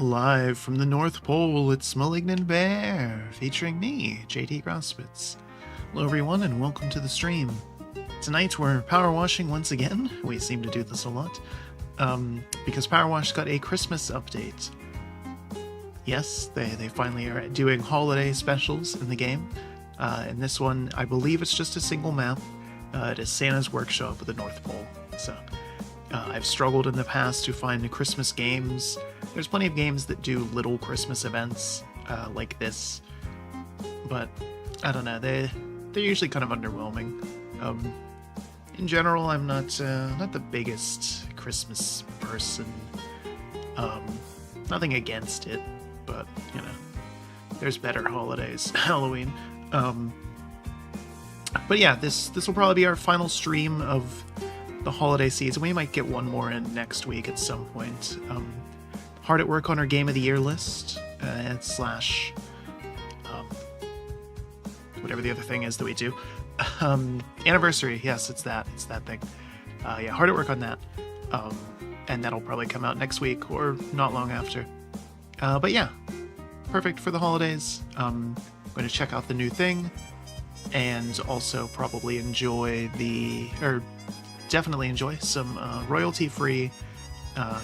Live from the North Pole, it's Malignant Bear, featuring me, JT Grospitz. Hello everyone, and welcome to the stream. Tonight we're power washing once again. We seem to do this a lot. Because Powerwash got a Christmas update. Yes, they finally are doing holiday specials in the game. In this one, I believe it's just a single map. It is Santa's Workshop at the North Pole. So, I've struggled in the past to find Christmas games. There's plenty of games that do little Christmas events like this, but I don't know, they're usually kind of underwhelming. In general, I'm not the biggest Christmas person. Nothing against it, but you know, there's better holidays. Halloween. But yeah, this will probably be our final stream of the holiday season. We might get one more in next week at some point. Hard at work on our Game of the Year list, slash whatever the other thing is that we do. Anniversary, yes, it's that thing. Yeah, hard at work on that. And that'll probably come out next week or not long after. But yeah, perfect for the holidays. I'm going to check out the new thing and also probably definitely enjoy some royalty-free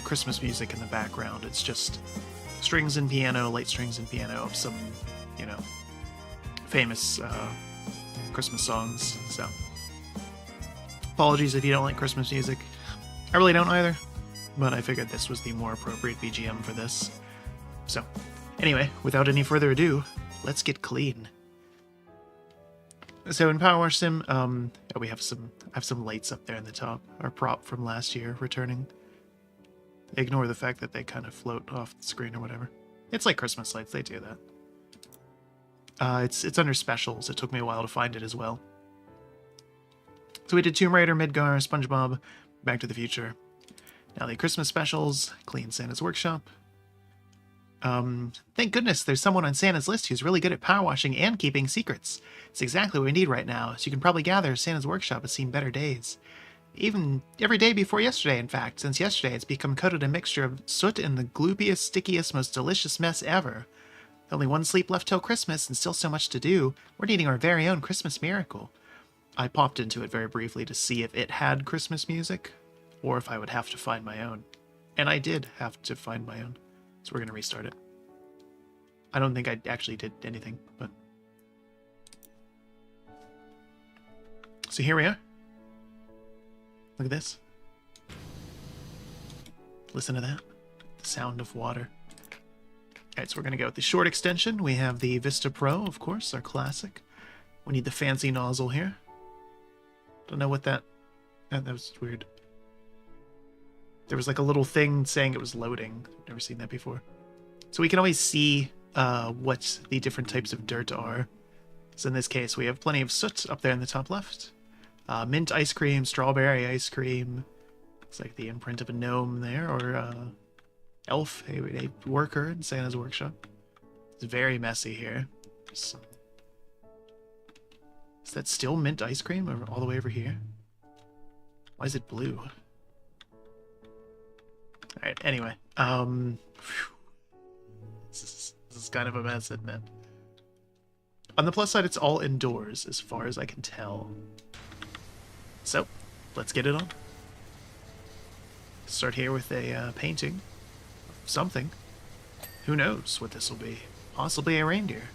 Christmas music in the background. It's just strings and piano, light strings and piano of some, you know, famous Christmas songs. So, apologies if you don't like Christmas music. I really don't either, but I figured this was the more appropriate BGM for this. So, anyway, without any further ado, let's get clean. So in Powerwash Sim, I have some lights up there in the top. Our prop from last year returning. Ignore the fact that they kind of float off the screen or whatever. It's like Christmas lights, they do that. It's under specials. It took me a while to find it as well. So we did Tomb Raider, Midgar, SpongeBob, Back to the Future. Now the Christmas specials, clean Santa's Workshop. Thank goodness there's someone on Santa's list who's really good at power washing and keeping secrets. It's exactly what we need right now. As you can probably gather, Santa's Workshop has seen better days. Even every day before yesterday, in fact. Since yesterday, it's become coated in a mixture of soot and the gloopiest, stickiest, most delicious mess ever. With only one sleep left till Christmas and still so much to do, we're needing our very own Christmas miracle. I popped into it very briefly to see if it had Christmas music, or if I would have to find my own. And I did have to find my own. So we're going to restart it. I don't think I actually did anything, but... So here we are. Look at this. Listen to that. The sound of water. Alright, so we're going to go with the short extension. We have the Vista Pro, of course, our classic. We need the fancy nozzle here. Don't know what that was weird. There was like a little thing saying it was loading. I've never seen that before. So we can always see what the different types of dirt are. So in this case, we have plenty of soot up there in the top left. Mint ice cream, strawberry ice cream. Looks like the imprint of a gnome there, or elf, a worker in Santa's Workshop. It's very messy here. Is that still mint ice cream all the way over here? Why is it blue? Alright, anyway. This is kind of a mess, isn't it? On the plus side, it's all indoors, as far as I can tell. So, let's get it on. Start here with a painting of something. Who knows what this will be? Possibly a reindeer.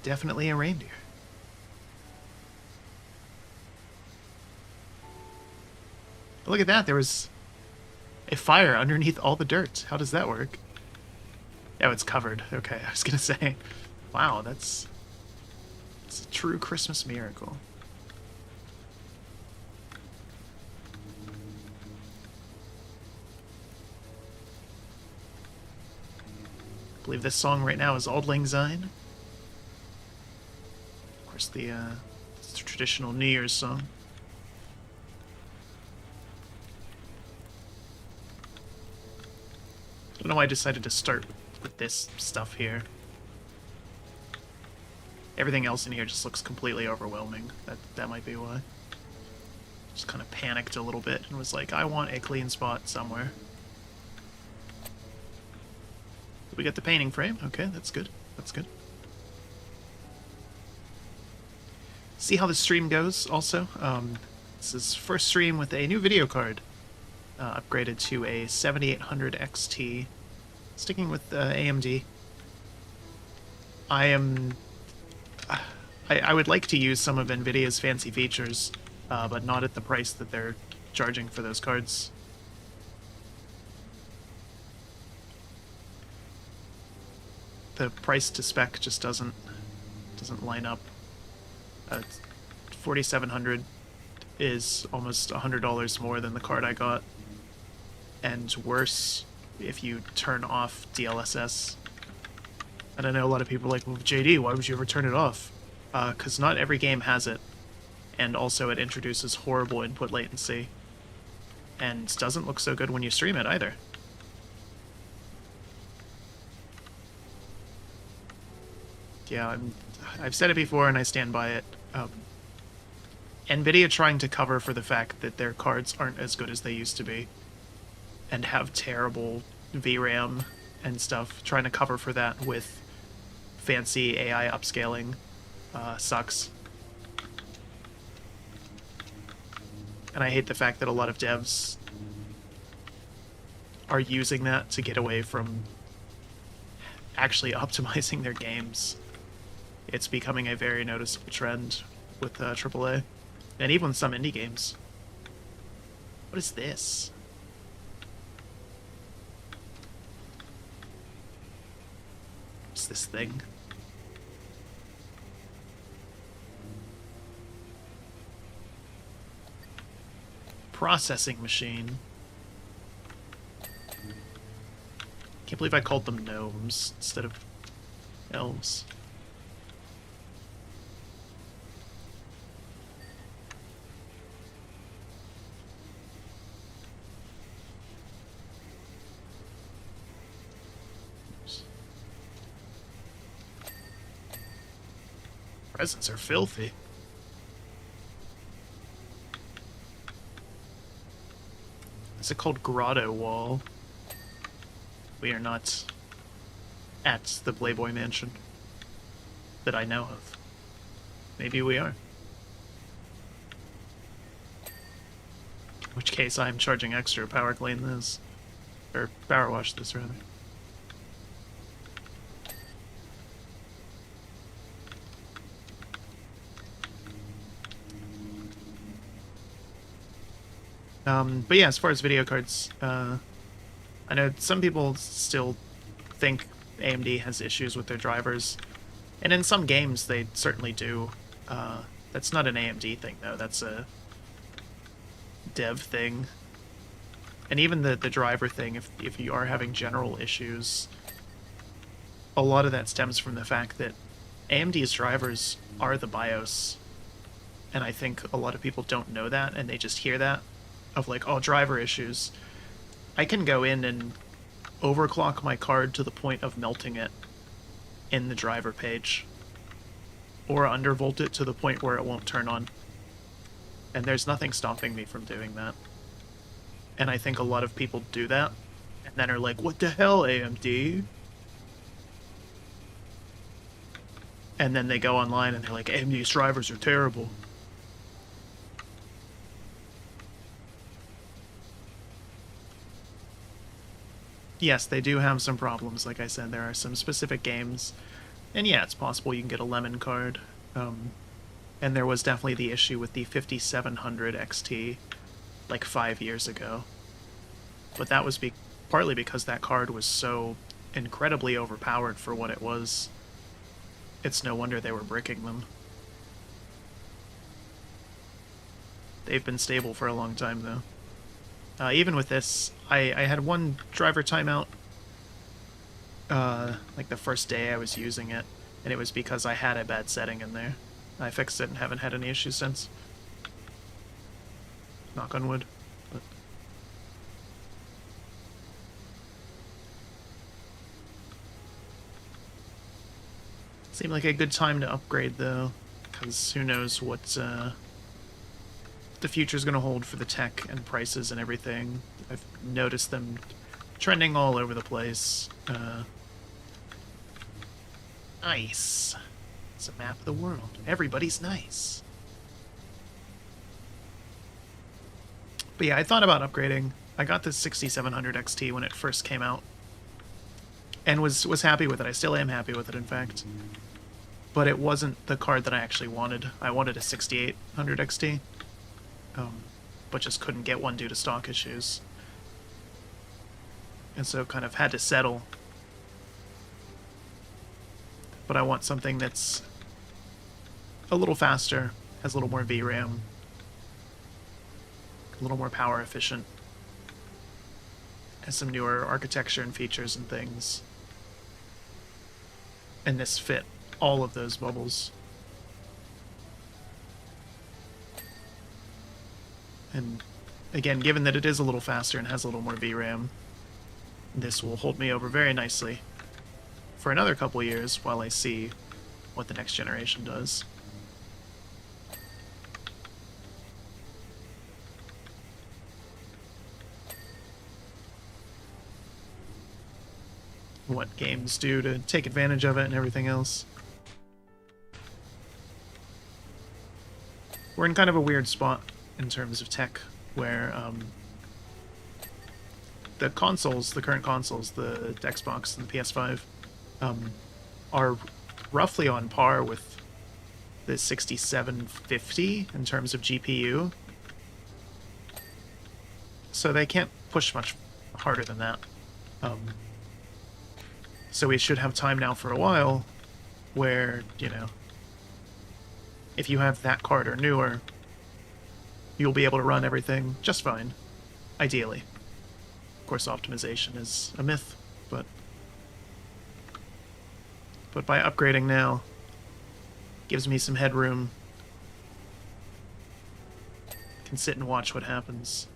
Definitely a reindeer. Look at that, there was a fire underneath all the dirt. How does that work? Oh, it's covered. Okay, I was gonna say. Wow, it's a true Christmas miracle. I believe this song right now is Auld Lang Syne. Of course, it's the traditional New Year's song. I don't know why I decided to start with this stuff here. Everything else in here just looks completely overwhelming. That might be why. Just kind of panicked a little bit and was like, I want a clean spot somewhere. We got the painting frame. Okay, that's good. That's good. See how the stream goes, also. This is first stream with a new video card. Upgraded to a 7800 XT. Sticking with AMD. I would like to use some of NVIDIA's fancy features, but not at the price that they're charging for those cards. The price to spec just doesn't line up. 4700 is almost $100 more than the card I got, and worse if you turn off DLSS. And I know a lot of people are like, well, JD, why would you ever turn it off? Because not every game has it, and also it introduces horrible input latency, and doesn't look so good when you stream it either. Yeah, I've said it before and I stand by it. NVIDIA trying to cover for the fact that their cards aren't as good as they used to be, and have terrible VRAM and stuff, trying to cover for that with fancy AI upscaling sucks. And I hate the fact that a lot of devs are using that to get away from actually optimizing their games. It's becoming a very noticeable trend with AAA, and even some indie games. What is this? What's this thing? Processing machine. Can't believe I called them gnomes instead of elves. Presents are filthy. Is it called Grotto Wall? We are not at the Playboy Mansion that I know of. Maybe we are. In which case I'm charging extra to power clean this. Or power wash this, rather. But yeah, as far as video cards, I know some people still think AMD has issues with their drivers, and in some games they certainly do. That's not an AMD thing, though. That's a dev thing. And even the driver thing, if you are having general issues, a lot of that stems from the fact that AMD's drivers are the BIOS. And I think a lot of people don't know that, and they just hear that, of like, oh, driver issues. I can go in and overclock my card to the point of melting it in the driver page, or undervolt it to the point where it won't turn on. And there's nothing stopping me from doing that. And I think a lot of people do that, and then are like, what the hell, AMD? And then they go online and they're like, AMD's drivers are terrible. Yes, they do have some problems. Like I said, there are some specific games, and yeah, it's possible you can get a lemon card. And there was definitely the issue with the 5700 XT like 5 years ago. But that was partly because that card was so incredibly overpowered for what it was. It's no wonder they were bricking them. They've been stable for a long time, though. Even with this, I had one driver timeout, like the first day I was using it, and it was because I had a bad setting in there. I fixed it and haven't had any issues since. Knock on wood. But... seemed like a good time to upgrade, though, because who knows what the future's going to hold for the tech and prices and everything. I've noticed them trending all over the place. Nice. It's a map of the world. Everybody's nice. But yeah, I thought about upgrading. I got this 6700 XT when it first came out, and was happy with it. I still am happy with it, in fact. But it wasn't the card that I actually wanted. I wanted a 6800 XT, but just couldn't get one due to stock issues. And so kind of had to settle. But I want something that's a little faster, has a little more VRAM, a little more power efficient, has some newer architecture and features and things. And this fit all of those bubbles. And again, given that it is a little faster and has a little more VRAM, this will hold me over very nicely for another couple years while I see what the next generation does. What games do to take advantage of it and everything else. We're in kind of a weird spot in terms of tech, where the consoles, the current consoles, the Xbox and the PS5, are roughly on par with the 6750 in terms of GPU. So they can't push much harder than that. So we should have time now for a while where, you know, if you have that card or newer, you'll be able to run everything just fine, ideally. Of course, optimization is a myth, but by upgrading now, gives me some headroom. Can sit and watch what happens.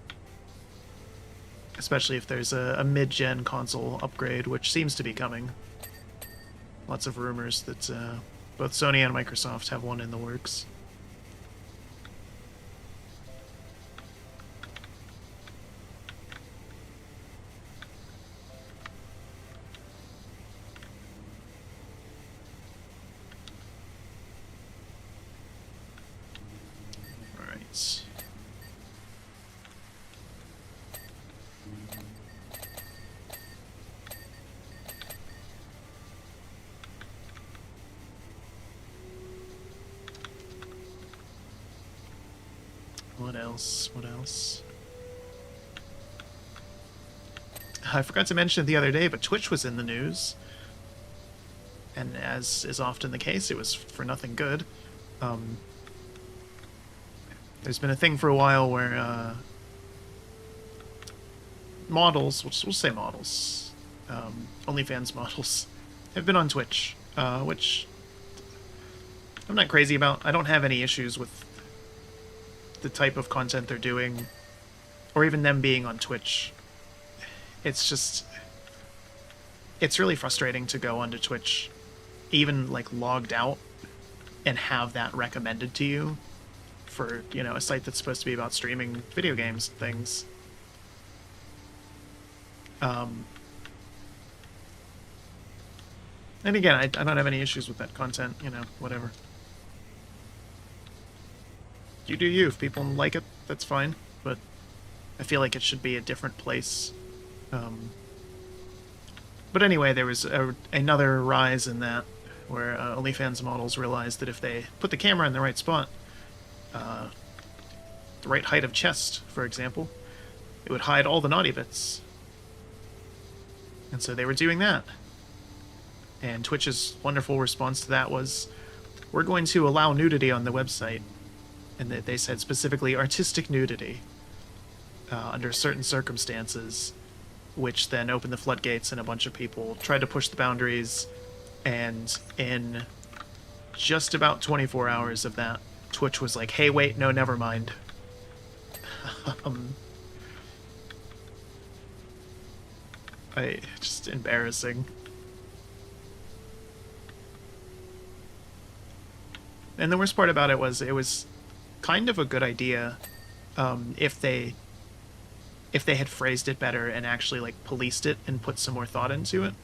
Especially if there's a mid-gen console upgrade, which seems to be coming. Lots of rumors that both Sony and Microsoft have one in the works. Alright. What else? What else? I forgot to mention it the other day, but Twitch was in the news. And as is often the case, it was for nothing good. There's been a thing for a while where models, we'll say models, OnlyFans models, have been on Twitch, which I'm not crazy about. I don't have any issues with the type of content they're doing, or even them being on Twitch. It's just, it's really frustrating to go onto Twitch, even like logged out, and have that recommended to you for, you know, a site that's supposed to be about streaming video games and things. And again, I don't have any issues with that content, you know, whatever. You do you. If people like it, that's fine. But I feel like it should be a different place. But anyway, there was another rise in that, where OnlyFans models realized that if they put the camera in the right spot, the right height of chest, for example, it would hide all the naughty bits. And so they were doing that. And Twitch's wonderful response to that was, we're going to allow nudity on the website. And they said specifically artistic nudity under certain circumstances, which then opened the floodgates, and a bunch of people tried to push the boundaries. And in just about 24 hours of that, Twitch was like, hey, wait, no, never mind. Just embarrassing. And the worst part about it was kind of a good idea if they had phrased it better and actually like policed it and put some more thought into it.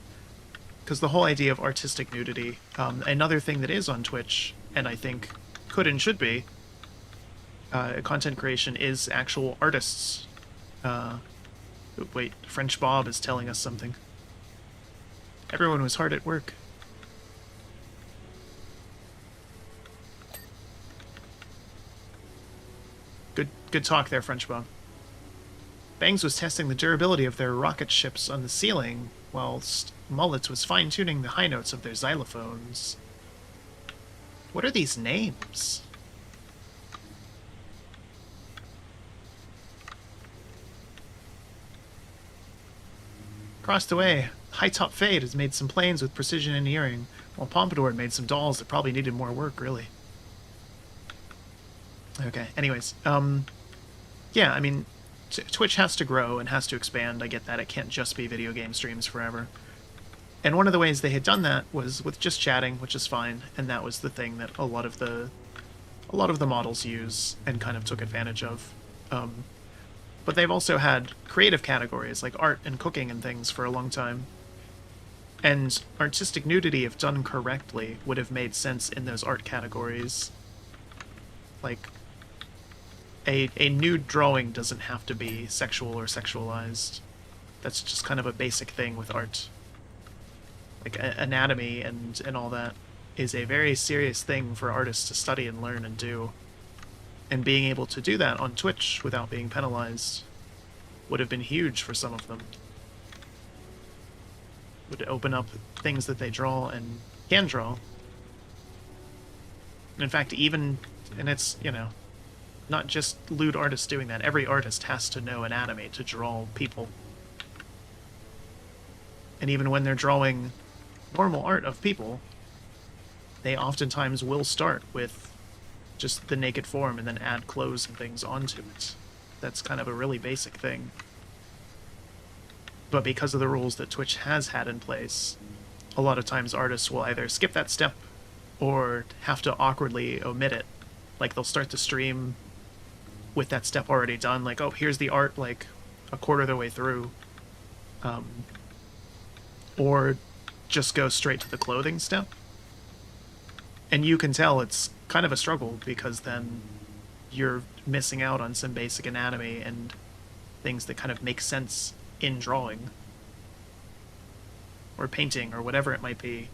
because the whole idea of artistic nudity, another thing that is on Twitch, and I think could and should be, content creation is actual artists. Wait, French Bob is telling us something. Everyone was hard at work. Good talk there, French Bob. Bangs was testing the durability of their rocket ships on the ceiling, whilst Mullets was fine-tuning the high notes of their xylophones. What are these names? Across the way, High Top Fade has made some planes with precision engineering, while Pompadour made some dolls that probably needed more work, really. Okay, anyways, yeah, I mean, Twitch has to grow and has to expand. I get that. It can't just be video game streams forever. And one of the ways they had done that was with just chatting, which is fine, and that was the thing that a lot of the models use and kind of took advantage of. But they've also had creative categories like art and cooking and things for a long time. And artistic nudity, if done correctly, would have made sense in those art categories. Like, a nude drawing doesn't have to be sexual or sexualized. That's just kind of a basic thing with art. Like, anatomy and all that is a very serious thing for artists to study and learn and do. And being able to do that on Twitch without being penalized would have been huge for some of them. Would open up things that they draw and can draw. And in fact, even, and it's, you know, not just lewd artists doing that. Every artist has to know anatomy to draw people. And even when they're drawing normal art of people, they oftentimes will start with just the naked form and then add clothes and things onto it. That's kind of a really basic thing. But because of the rules that Twitch has had in place, a lot of times artists will either skip that step or have to awkwardly omit it. Like, they'll start the stream with that step already done, like, oh, here's the art, like, a quarter of the way through. Or just go straight to the clothing step. And you can tell it's kind of a struggle, because then you're missing out on some basic anatomy and things that kind of make sense in drawing. Or painting, or whatever it might be.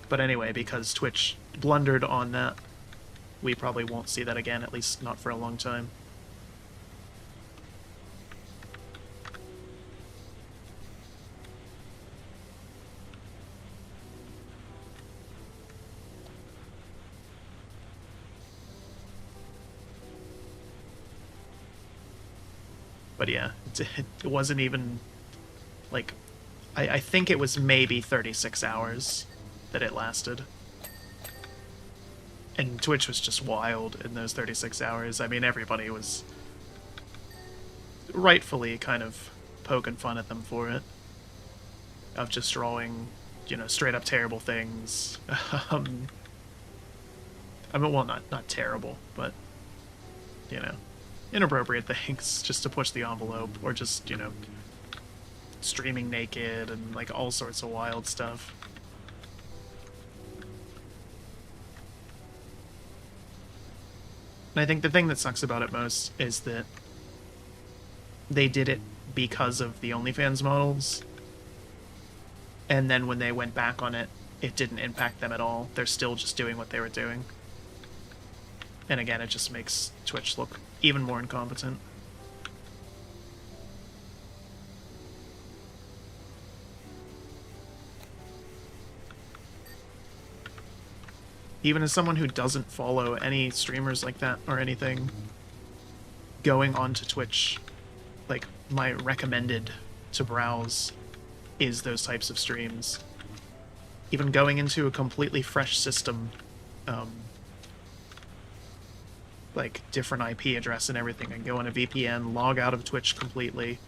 But anyway, because Twitch blundered on that, we probably won't see that again, at least not for a long time. But yeah, it wasn't even, like, I think it was maybe 36 hours that it lasted. And Twitch was just wild in those 36 hours. I mean, everybody was rightfully kind of poking fun at them for it. Of just drawing, you know, straight up terrible things. I mean, well, not terrible, but, you know, inappropriate things just to push the envelope, or just, you know, streaming naked and, like, all sorts of wild stuff. And I think the thing that sucks about it most is that they did it because of the OnlyFans models, and then when they went back on it, it didn't impact them at all. They're still just doing what they were doing. And again, it just makes Twitch look even more incompetent. Even as someone who doesn't follow any streamers like that or anything, going onto Twitch, like, my recommended to browse is those types of streams. Even going into a completely fresh system, like, different IP address and everything, and go on a VPN, log out of Twitch completely,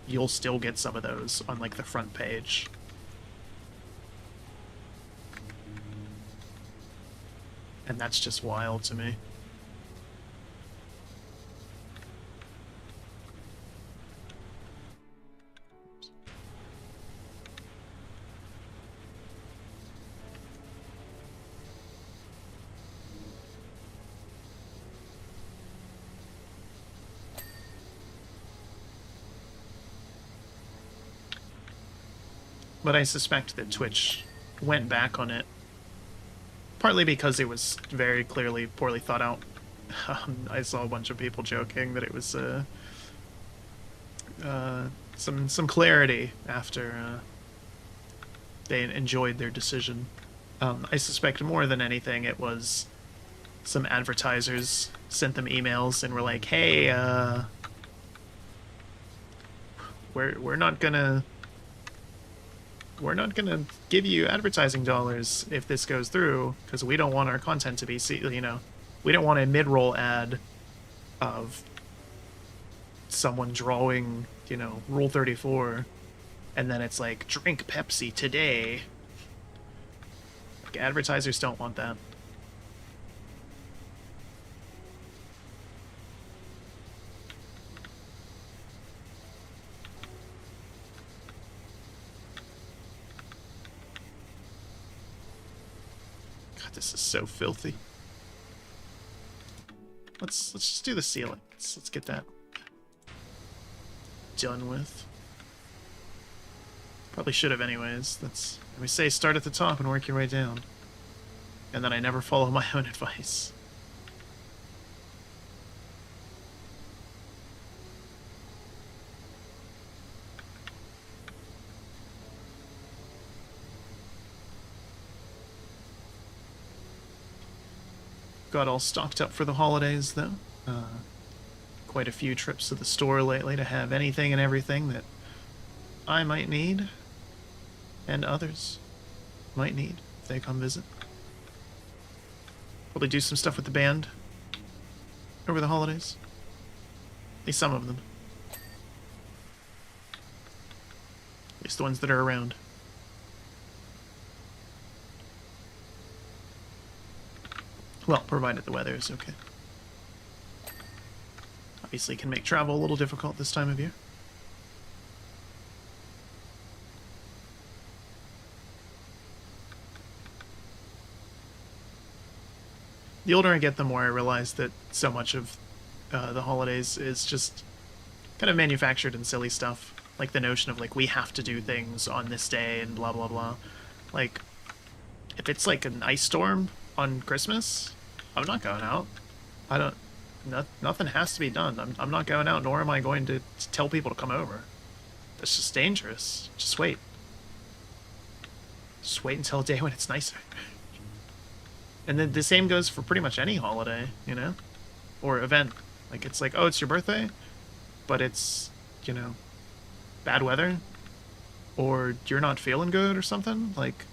you'll still get some of those on, like, the front page. And that's just wild to me. But I suspect that Twitch went back on it, partly because it was very clearly poorly thought out. I saw a bunch of people joking that it was some clarity after they enjoyed their decision. I suspect more than anything it was some advertisers sent them emails and were like, "Hey, we're not gonna give you advertising dollars if this goes through because we don't want our content to be, we don't want a mid-roll ad of someone drawing, Rule 34, and then it's like, drink Pepsi today." Like, advertisers don't want that. God, this is so filthy. Let's just do the ceiling. Let's get that done with. Probably should have anyways. We say start at the top and work your way down. And then I never follow my own advice. Got all stocked up for the holidays, though. Quite a few trips to the store lately to have anything and everything that I might need, and others might need if they come visit. Probably do some stuff with the band over the holidays. At least some of them. At least the ones that are around. Well, provided the weather is okay. Obviously can make travel a little difficult this time of year. The older I get, the more I realize that so much of the holidays is just kind of manufactured and silly stuff. Like the notion of, like, we have to do things on this day and blah, blah, blah. Like, if it's like an ice storm on Christmas, I'm not going out. Nothing has to be done. I'm not going out, nor am I going to tell people to come over. That's just dangerous. Just wait. Just wait until a day when it's nicer. And then the same goes for pretty much any holiday, or event. Like, it's like, oh, it's your birthday, but it's, bad weather, or you're not feeling good or something. Like,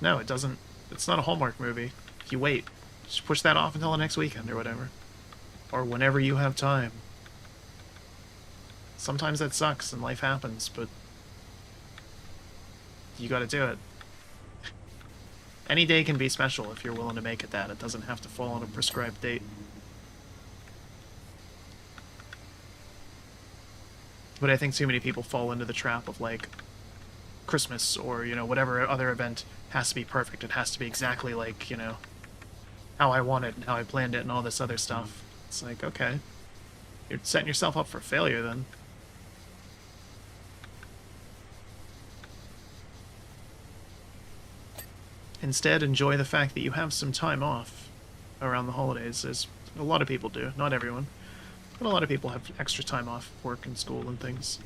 no, it doesn't. It's not a Hallmark movie. You wait. Just push that off until the next weekend or whatever. Or whenever you have time. Sometimes that sucks and life happens, but you gotta do it. Any day can be special if you're willing to make it that. It doesn't have to fall on a prescribed date. But I think too many people fall into the trap of, like, Christmas or, whatever other event has to be perfect. It has to be exactly like, how I want it and how I planned it and all this other stuff. It's like, okay, you're setting yourself up for failure then. Instead, enjoy the fact that you have some time off around the holidays, as a lot of people do. Not everyone, but a lot of people have extra time off work and school and things.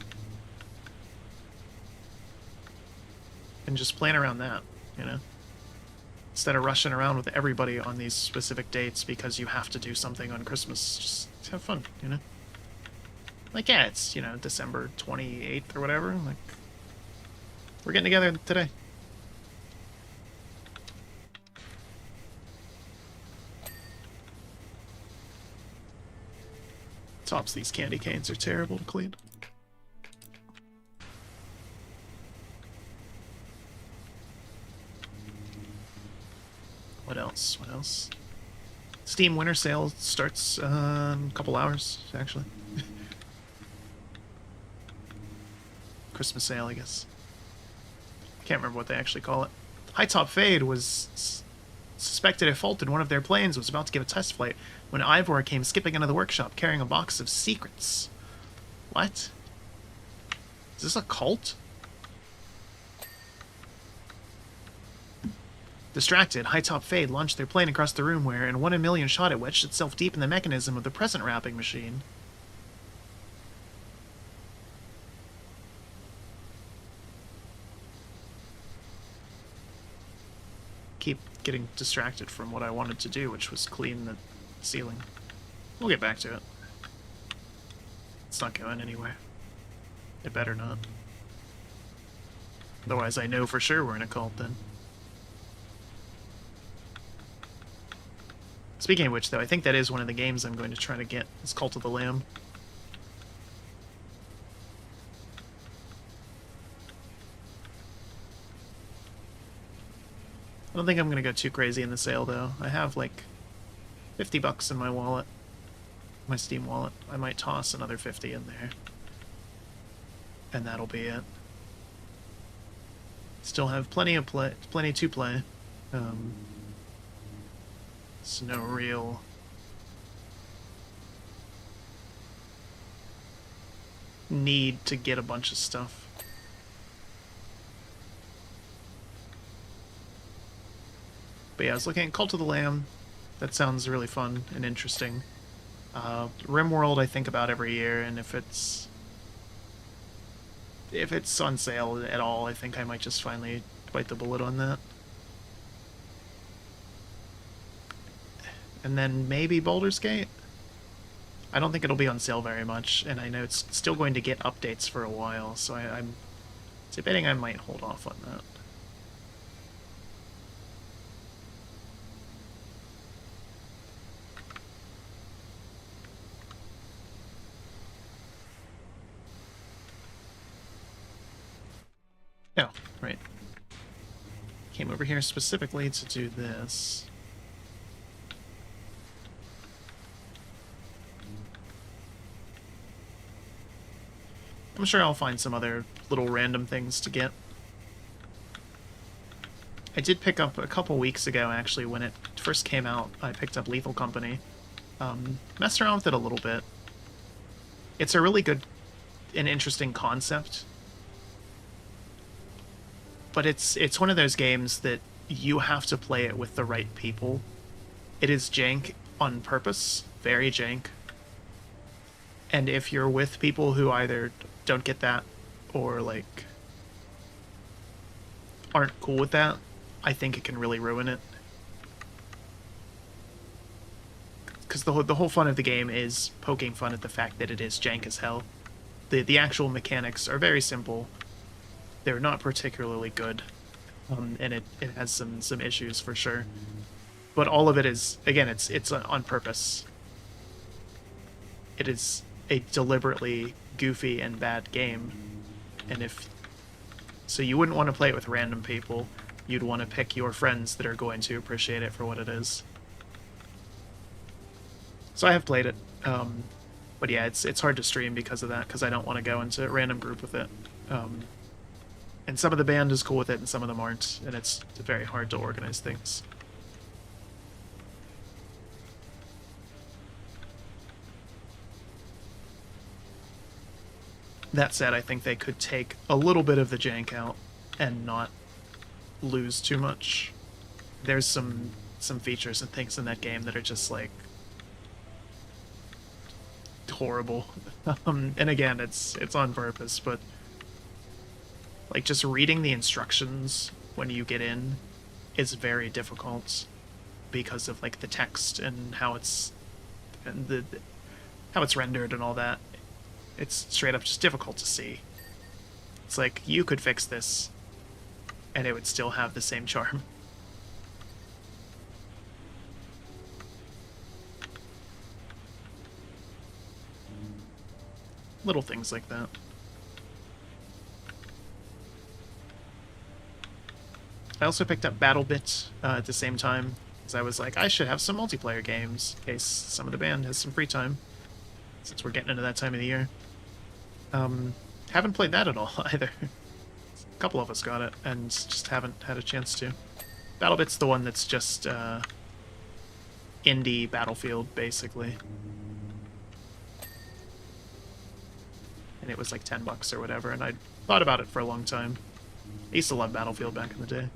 And just plan around that, Instead of rushing around with everybody on these specific dates because you have to do something on Christmas, just have fun, Like, yeah, it's, December 28th or whatever. Like, we're getting together today. Tops, these candy canes are terrible to clean. What else? What else? Steam Winter Sale starts in a couple hours, actually. Christmas sale, I guess. Can't remember what they actually call it. High Top Fade was suspected a fault in one of their planes, was about to give a test flight when Ivor came skipping into the workshop carrying a box of secrets. What? Is this a cult? Distracted, High-Top Fade launched their plane across the room where, in 1 in a million shot, it wedged itself deep in the mechanism of the present wrapping machine. Keep getting distracted from what I wanted to do, which was clean the ceiling. We'll get back to it. It's not going anywhere. It better not. Otherwise I know for sure we're in a cult then. Speaking of which, though, I think that is one of the games I'm going to try to get. It's Cult of the Lamb. I don't think I'm going to go too crazy in the sale, though. I have, like, 50 bucks in my wallet. My Steam wallet. I might toss another 50 in there. And that'll be it. Still have plenty to play. It's no real need to get a bunch of stuff. But yeah, I was looking at Cult of the Lamb. That sounds really fun and interesting. RimWorld I think about every year, and if it's on sale at all, I think I might just finally bite the bullet on that. And then maybe Baldur's Gate? I don't think it'll be on sale very much, and I know it's still going to get updates for a while, so I'm debating I might hold off on that. Oh, right. Came over here specifically to do this. I'm sure I'll find some other little random things to get. I did pick up a couple weeks ago, actually, when it first came out, I picked up Lethal Company. Messed around with it a little bit. It's a really good and interesting concept. But it's one of those games that you have to play it with the right people. It is jank on purpose, very jank. And if you're with people who either don't get that or, like, aren't cool with that, I think it can really ruin it. Because the whole fun of the game is poking fun at the fact that it is jank as hell. The actual mechanics are very simple. They're not particularly good, and it has some issues for sure. But all of it is, again, it's on purpose. It is a deliberately goofy and bad game, and so you wouldn't want to play it with random people. You'd want to pick your friends that are going to appreciate it for what it is. So I have played it, but yeah, it's hard to stream because of that, because I don't want to go into a random group with it. And some of the band is cool with it, and some of them aren't, and it's very hard to organize things. That said, I think they could take a little bit of the jank out and not lose too much. There's some features and things in that game that are just, like, horrible. And again, it's on purpose, but like, just reading the instructions when you get in is very difficult because of, like, the text and how it's rendered and all that. It's straight up just difficult to see. It's like, you could fix this and it would still have the same charm. Little things like that. I also picked up BattleBit at the same time, because I was like, I should have some multiplayer games, in case some of the band has some free time, since we're getting into that time of the year. Haven't played that at all, either. A couple of us got it, and just haven't had a chance to. BattleBit's the one that's just indie Battlefield, basically. And it was like 10 bucks or whatever, and I thought about it for a long time. I used to love Battlefield back in the day.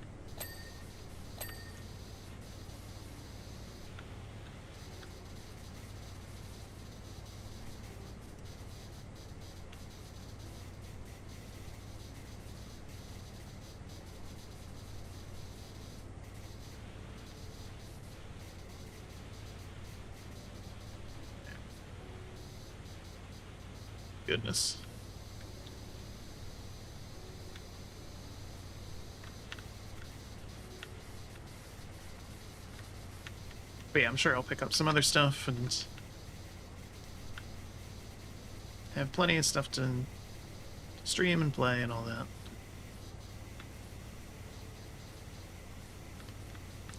goodness. But yeah, I'm sure I'll pick up some other stuff and have plenty of stuff to stream and play and all that.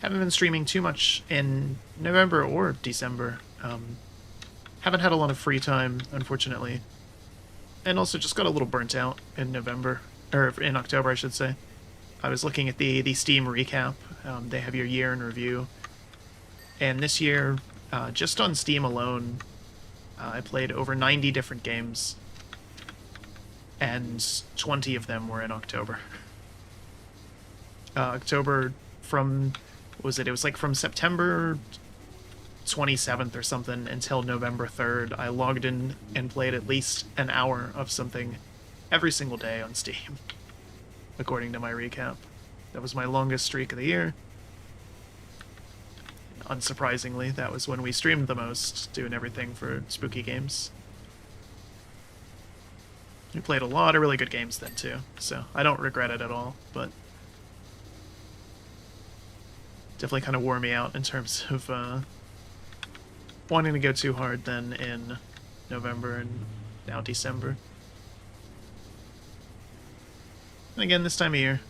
Haven't been streaming too much in November or December. Haven't had a lot of free time, unfortunately. And also just got a little burnt out in November, or in October, I should say. I was looking at the Steam recap. They have your year in review. And this year, just on Steam alone, I played over 90 different games. And 20 of them were in October. October from... What was it? It was like from September 27th or something until November 3rd. I logged in and played at least an hour of something every single day on Steam, according to my recap. That was my longest streak of the year. Unsurprisingly, that was when we streamed the most, doing everything for spooky games. We played a lot of really good games then too, so I don't regret it at all, but definitely kind of wore me out in terms of wanting to go too hard then in November and now December. And again, this time of year,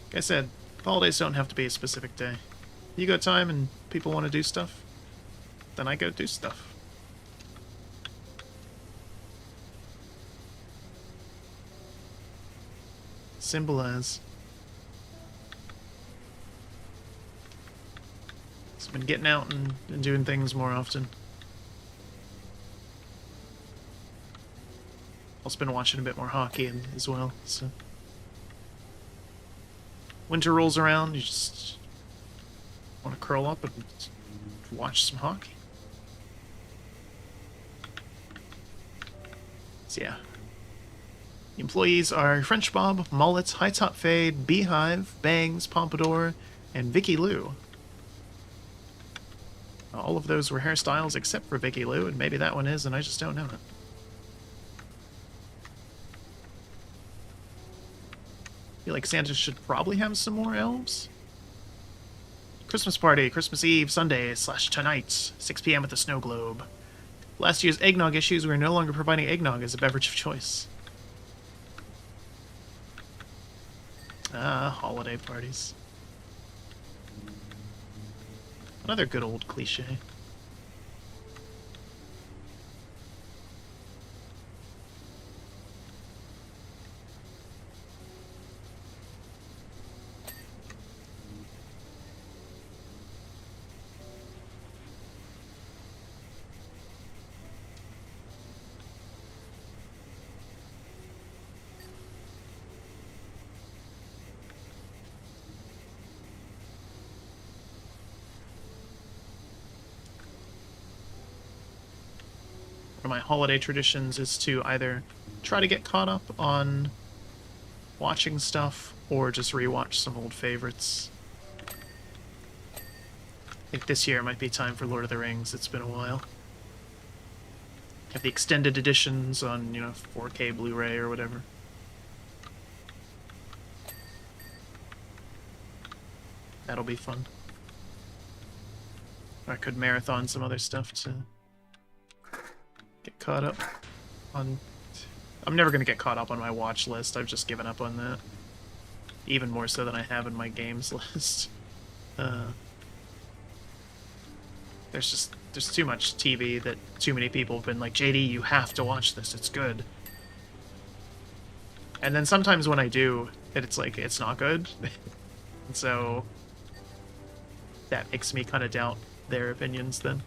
like I said, holidays don't have to be a specific day. You got time and people want to do stuff, then I go do stuff. Simple as. So I've been getting out and doing things more often. Also been watching a bit more hockey as well, so. Winter rolls around, you just want to curl up and watch some hockey. So yeah. The employees are French Bob, Mullet, High Top Fade, Beehive, Bangs, Pompadour, and Vicky Lou. All of those were hairstyles except for Vicky Lou, and maybe that one is, and I just don't know it. I feel like Santa should probably have some more elves. Christmas party, Christmas Eve, Sunday / tonight, 6 p.m. at the Snow Globe. Last year's eggnog issues, we're no longer providing eggnog as a beverage of choice. Ah, holiday parties. Another good old cliche. One of my holiday traditions is to either try to get caught up on watching stuff or just rewatch some old favorites. I think this year might be time for Lord of the Rings. It's been a while. Have the extended editions on, 4K Blu-ray or whatever. That'll be fun. Or I could marathon some other stuff to get caught up on. I'm never going to get caught up on my watch list. I've just given up on that. Even more so than I have in my games list. There's too much TV that too many people have been like, JD, you have to watch this, it's good. And then sometimes when I do, it's like, it's not good. And so that makes me kind of doubt their opinions then.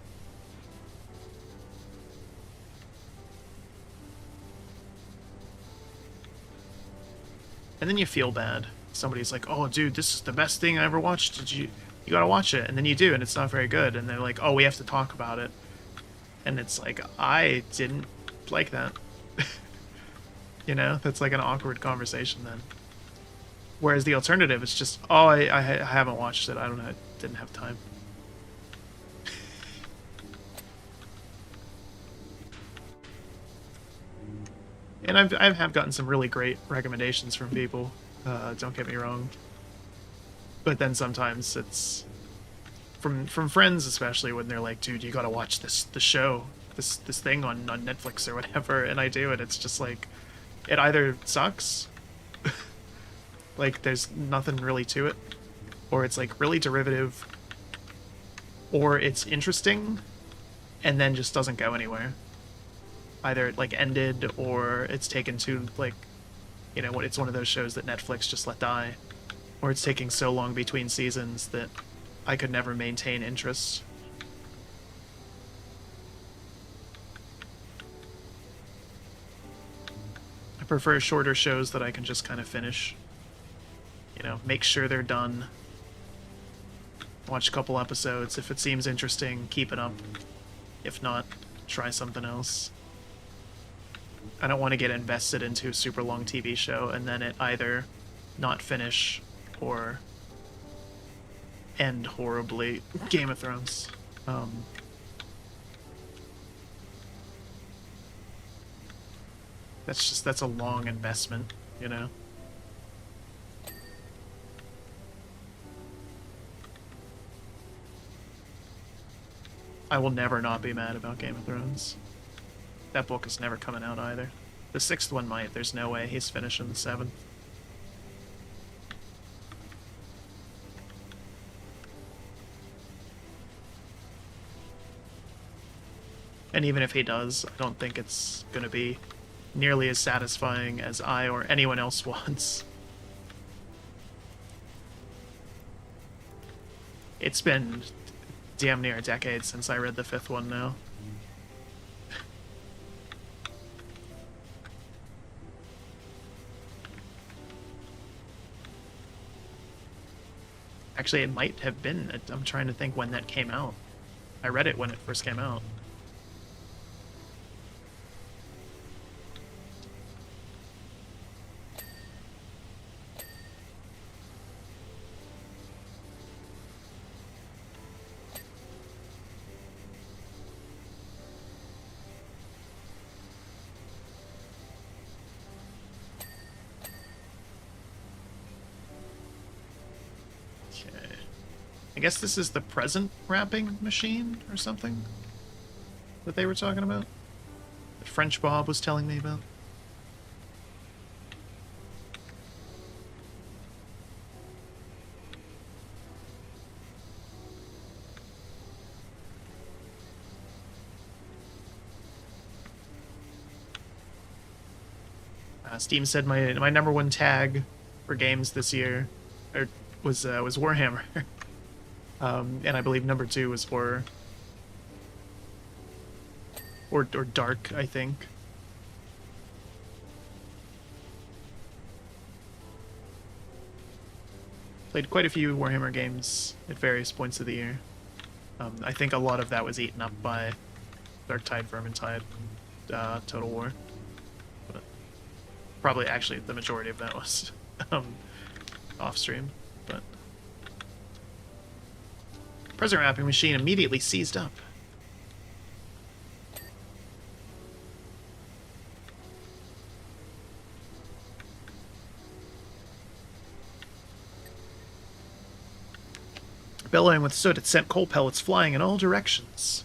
And then you feel bad. Somebody's like, oh, dude, this is the best thing I ever watched. You gotta watch it. And then you do, and it's not very good. And they're like, oh, we have to talk about it. And it's like, I didn't like that. That's like an awkward conversation then. Whereas the alternative is just, oh, I haven't watched it. I don't know. I didn't have time. And I have gotten some really great recommendations from people. Don't get me wrong. But then sometimes it's from friends, especially when they're like, "Dude, you gotta watch the show, this thing on Netflix or whatever," and I do, and it's just like, it either sucks, like there's nothing really to it, or it's like really derivative, or it's interesting, and then just doesn't go anywhere. Either it like ended, or it's taken to like, you know, it's one of those shows that Netflix just let die, or it's taking so long between seasons that I could never maintain interest. I prefer shorter shows that I can just kind of finish. You know, make sure they're done. Watch a couple episodes. If it seems interesting, keep it up. If not, try something else. I don't want to get invested into a super long TV show and then it either not finish or end horribly. Game of Thrones. That's a long investment, you know? I will never not be mad about Game of Thrones. That book is never coming out either. The 6th one might. There's no way he's finishing the 7th. And even if he does, I don't think it's going to be nearly as satisfying as I or anyone else wants. It's been damn near a decade since I read the 5th one now. Actually, it might have been. I'm trying to think when that came out. I read it when it first came out. I guess this is the present wrapping machine or something that they were talking about. That French Bob was telling me about. Steam said my #1 tag for games this year was Warhammer. And I believe #2 was horror. Or dark, I think. Played quite a few Warhammer games at various points of the year. I think a lot of that was eaten up by Darktide, Vermintide, Total War. But probably, actually, the majority of that was off-stream, but... Present wrapping machine immediately seized up. Bellowing with soot, it sent coal pellets flying in all directions.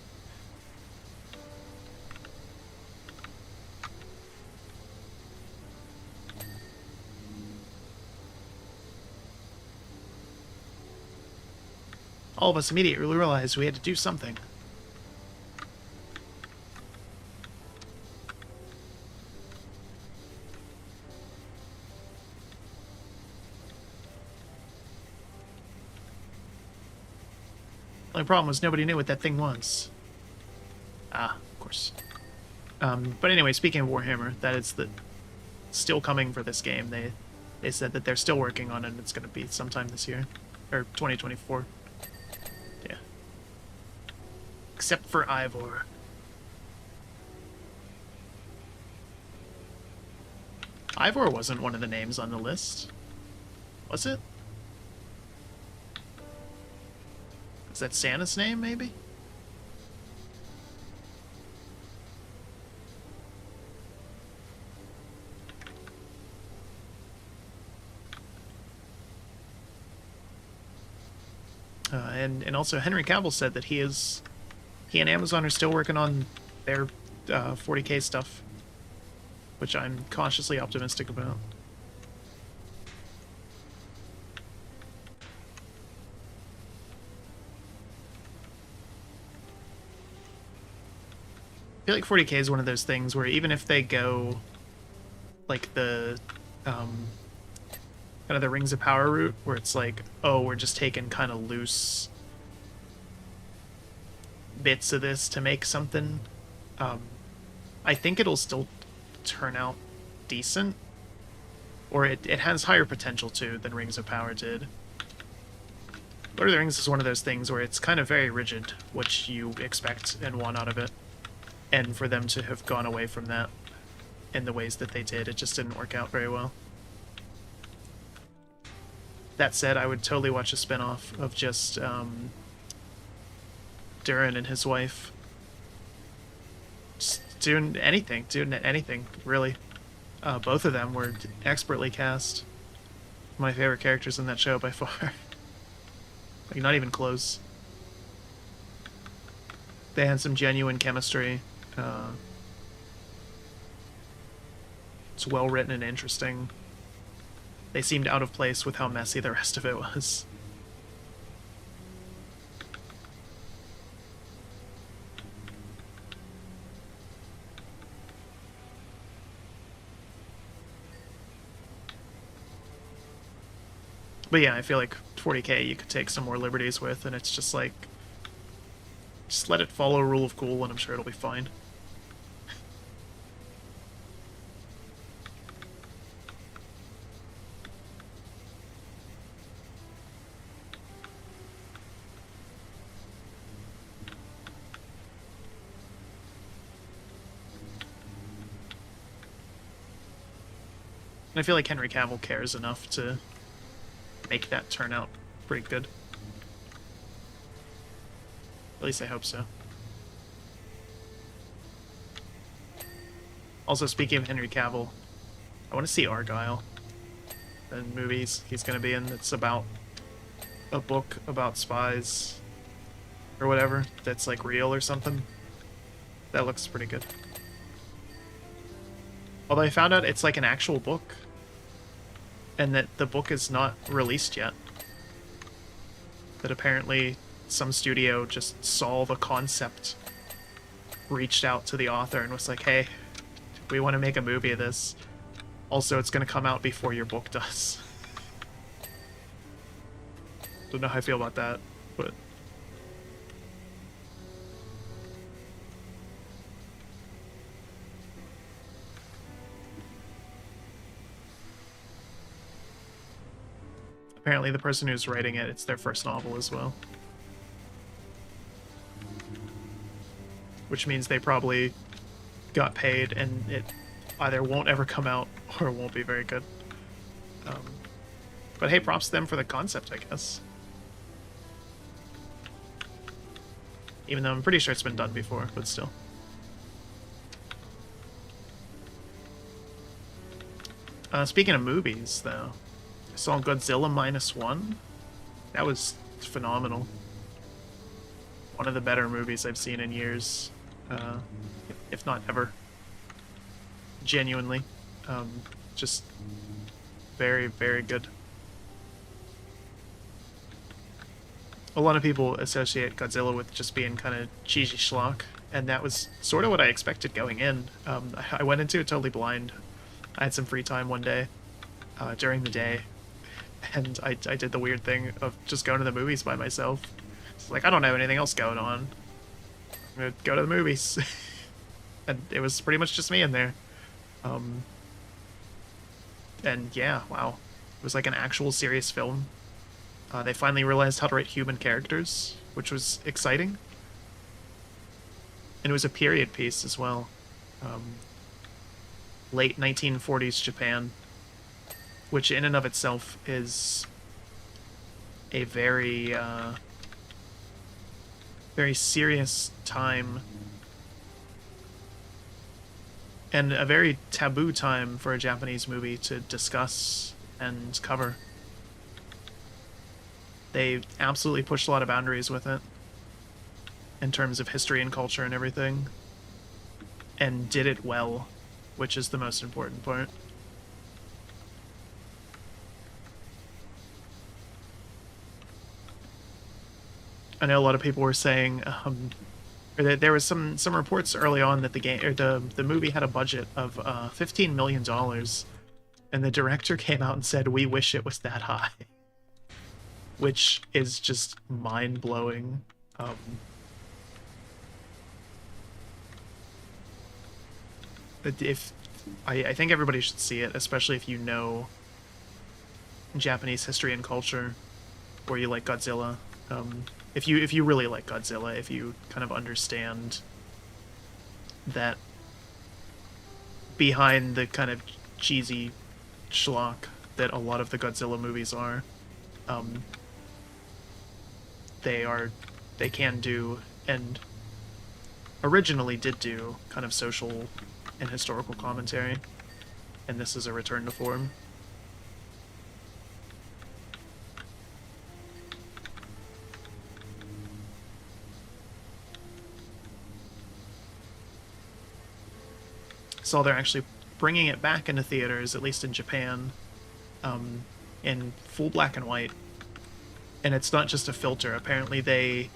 All of us immediately realized we had to do something. The only problem was nobody knew what that thing was. Ah, of course. But anyway, speaking of Warhammer, that is still coming for this game. They said that they're still working on it, and it's going to be sometime this year. Or 2024. Yeah. Except for Ivor. Ivor wasn't one of the names on the list. Was it? Is that Santa's name, maybe? And also Henry Cavill said that he and Amazon are still working on their 40K stuff, which I'm cautiously optimistic about. I feel like 40K is one of those things where even if they go like the kind of the Rings of Power route, where it's like, oh, we're just taking kind of loose bits of this to make something, I think it'll still turn out decent, or it has higher potential too than Rings of Power did. Lord of the Rings is one of those things where it's kind of very rigid what you expect and want out of it, and for them to have gone away from that in the ways that they did, it just didn't work out very well. That said, I would totally watch a spin-off of just Durin and his wife just doing anything, really. Both of them were expertly cast. My favorite characters in that show by far. Like, not even close. They had some genuine chemistry. It's well written and interesting. They seemed out of place with how messy the rest of it was. But yeah, I feel like 40K you could take some more liberties with, and it's just like, just let it follow a rule of cool, and I'm sure it'll be fine. And I feel like Henry Cavill cares enough to make that turn out pretty good. At least I hope so. Also, speaking of Henry Cavill, I want to see Argyle. The movies he's going to be in. It's about a book about spies or whatever that's like real or something. That looks pretty good. Although I found out it's like an actual book, and that the book is not released yet. That apparently some studio just saw the concept, reached out to the author, and was like, hey, we want to make a movie of this. Also, it's going to come out before your book does. Don't know how I feel about that, but... Apparently the person who's writing it, it's their first novel as well. Which means they probably got paid and it either won't ever come out or won't be very good. But hey, props to them for the concept, I guess. Even though I'm pretty sure it's been done before, but still. Speaking of movies, though, I saw Godzilla -1. That was phenomenal. One of the better movies I've seen in years, if not ever. Genuinely. Just very, very good. A lot of people associate Godzilla with just being kind of cheesy schlock, and that was sort of what I expected going in. I went into it totally blind. I had some free time one day, during the day, and I did the weird thing of just going to the movies by myself. It's like, I don't have anything else going on. I'm gonna go to the movies. And it was pretty much just me in there. And yeah, wow. It was like an actual serious film. They finally realized how to write human characters, which was exciting. And it was a period piece as well. Late 1940s Japan, which in and of itself is a very, very serious time, and a very taboo time for a Japanese movie to discuss and cover. They absolutely pushed a lot of boundaries with it in terms of history and culture and everything, and did it well, which is the most important part. I know a lot of people were saying, or that there was some reports early on that the game or the movie had a budget of $15 million, and the director came out and said, "We wish it was that high," which is just mind blowing. If I think everybody should see it, especially if you know Japanese history and culture, or you like Godzilla. If you really like Godzilla, if you kind of understand that behind the kind of cheesy schlock that a lot of the Godzilla movies are, they can do, and originally did do, kind of social and historical commentary, and this is a return to form. So they're actually bringing it back into theaters, at least in Japan, in full black and white. And it's not just a filter. Apparently they,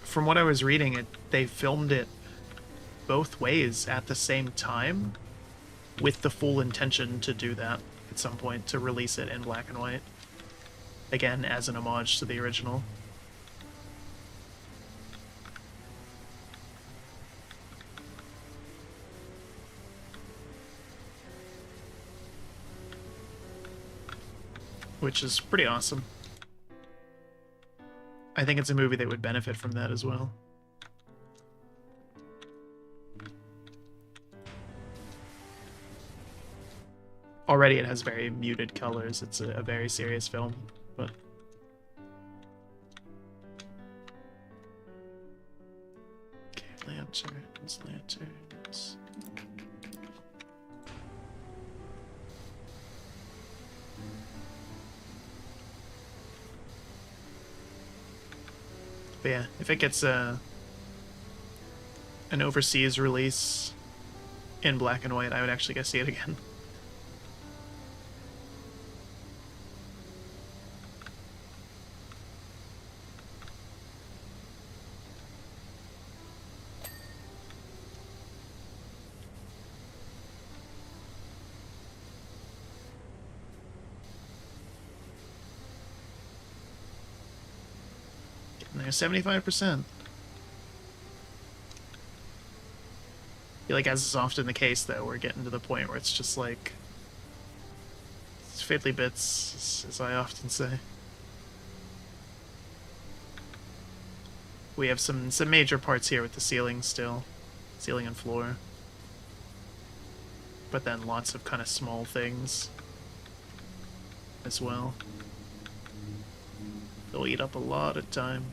from what I was reading, they filmed it both ways at the same time, with the full intention to do that at some point, to release it in black and white. Again, as an homage to the original. Which is pretty awesome. I think it's a movie that would benefit from that as well. Already it has very muted colors. It's a very serious film, but... Okay, lanterns. But yeah, if it gets an overseas release in black and white, I would actually go see it again. Getting there, 75%. I feel like, as is often the case, though, we're getting to the point where it's just like... it's fiddly bits, as I often say. We have some major parts here with the ceiling still. Ceiling and floor. But then lots of kind of small things as well. They'll eat up a lot of time.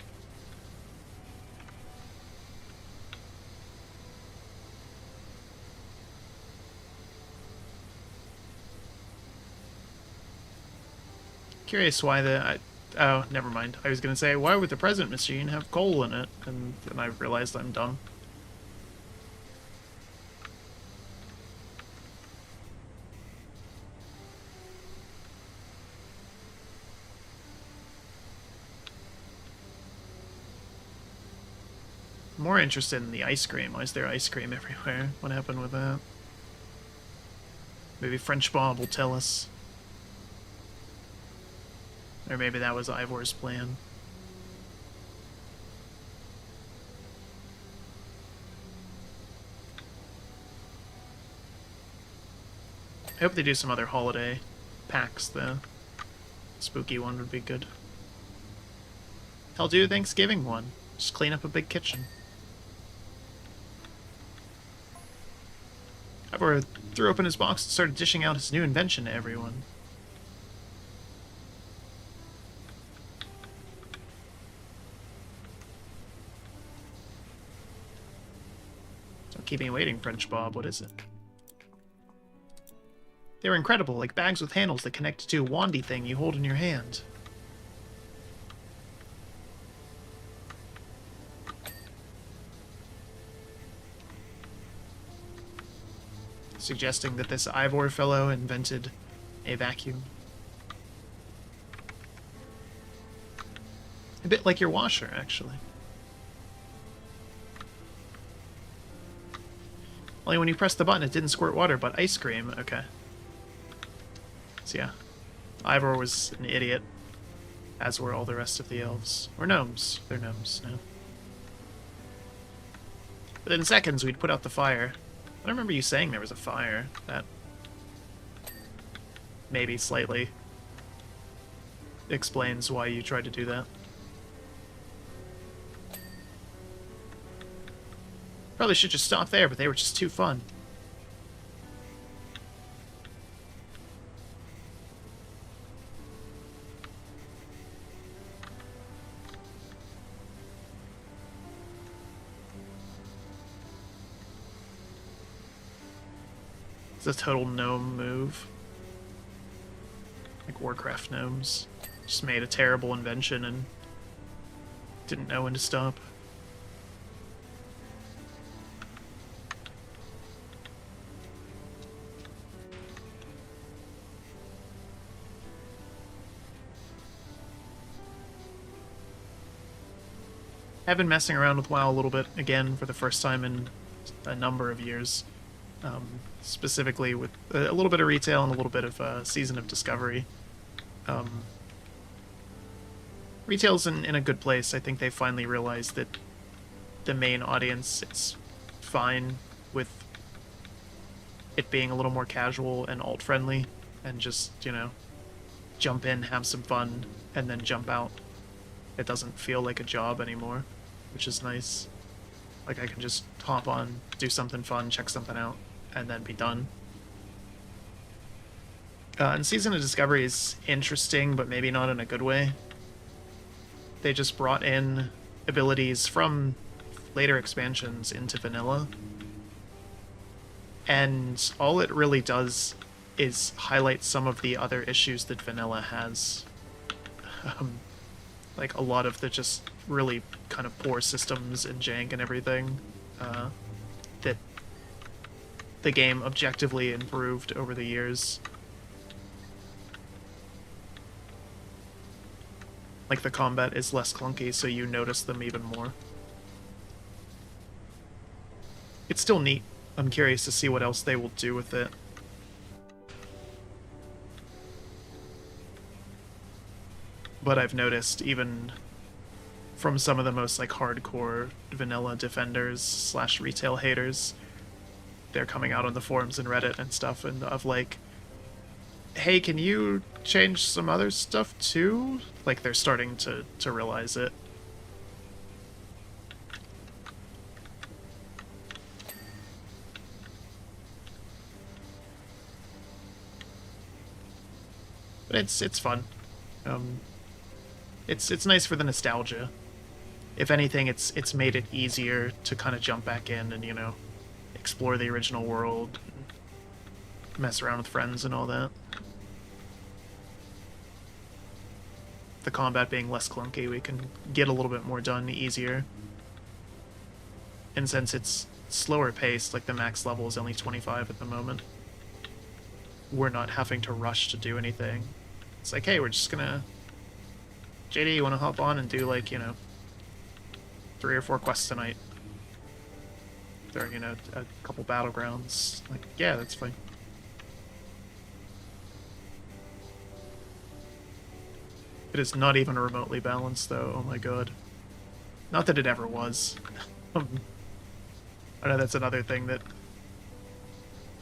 Curious why oh, never mind. I was gonna say, why would the present machine have coal in it? And then I realized I'm dumb. More interested in the ice cream. Why is there ice cream everywhere? What happened with that? Maybe French Bob will tell us. Or maybe that was Ivor's plan. I hope they do some other holiday packs, though. Spooky one would be good. I'll do a Thanksgiving one. Just clean up a big kitchen. Ivor threw open his box and started dishing out his new invention to everyone. Don't keep me waiting, French Bob. What is it? They were incredible, like bags with handles that connect to a wandy thing you hold in your hand. suggesting that this Ivor fellow invented a vacuum. A bit like your washer, actually. Only when you press the button, it didn't squirt water, but ice cream. Okay. So yeah, Ivor was an idiot, as were all the rest of the elves. Or gnomes. They're gnomes now. But in seconds, we'd put out the fire. I don't remember you saying there was a fire. That maybe slightly explains why you tried to do that. Probably should just stop there, but they were just too fun. It's a total gnome move. Like Warcraft gnomes. Just made a terrible invention and didn't know when to stop. I've been messing around with WoW a little bit again for the first time in a number of years. Specifically with a little bit of retail and a little bit of Season of Discovery. Retail's in a good place. I think they finally realized that the main audience, it's fine with it being a little more casual and alt-friendly, and just, you know, jump in, have some fun, and then jump out. It doesn't feel like a job anymore, which is nice. Like, I can just hop on, do something fun, check something out, and then be done. And Season of Discovery is interesting, but maybe not in a good way. They just brought in abilities from later expansions into vanilla. And all it really does is highlight some of the other issues that vanilla has. Like a lot of the just really kind of poor systems and jank and everything that the game objectively improved over the years. Like the combat is less clunky, so you notice them even more. It's still neat. I'm curious to see what else they will do with it. But I've noticed, even from some of the most like hardcore vanilla defenders slash retail haters, they're coming out on the forums and Reddit and stuff, and of like, hey, can you change some other stuff too? Like, they're starting to realize it. But it's fun. It's nice for the nostalgia. If anything, it's made it easier to kind of jump back in and, you know, explore the original world, mess around with friends and all that. The combat being less clunky, we can get a little bit more done easier. And since it's slower paced, like the max level is only 25 at the moment, we're not having to rush to do anything. It's like, hey, we're just gonna... JD, you want to hop on and do, like, you know, 3 or 4 quests tonight? During, you know, a couple battlegrounds. Like, yeah, that's fine. It is not even remotely balanced, though. Oh my god. Not that it ever was. I know that's another thing that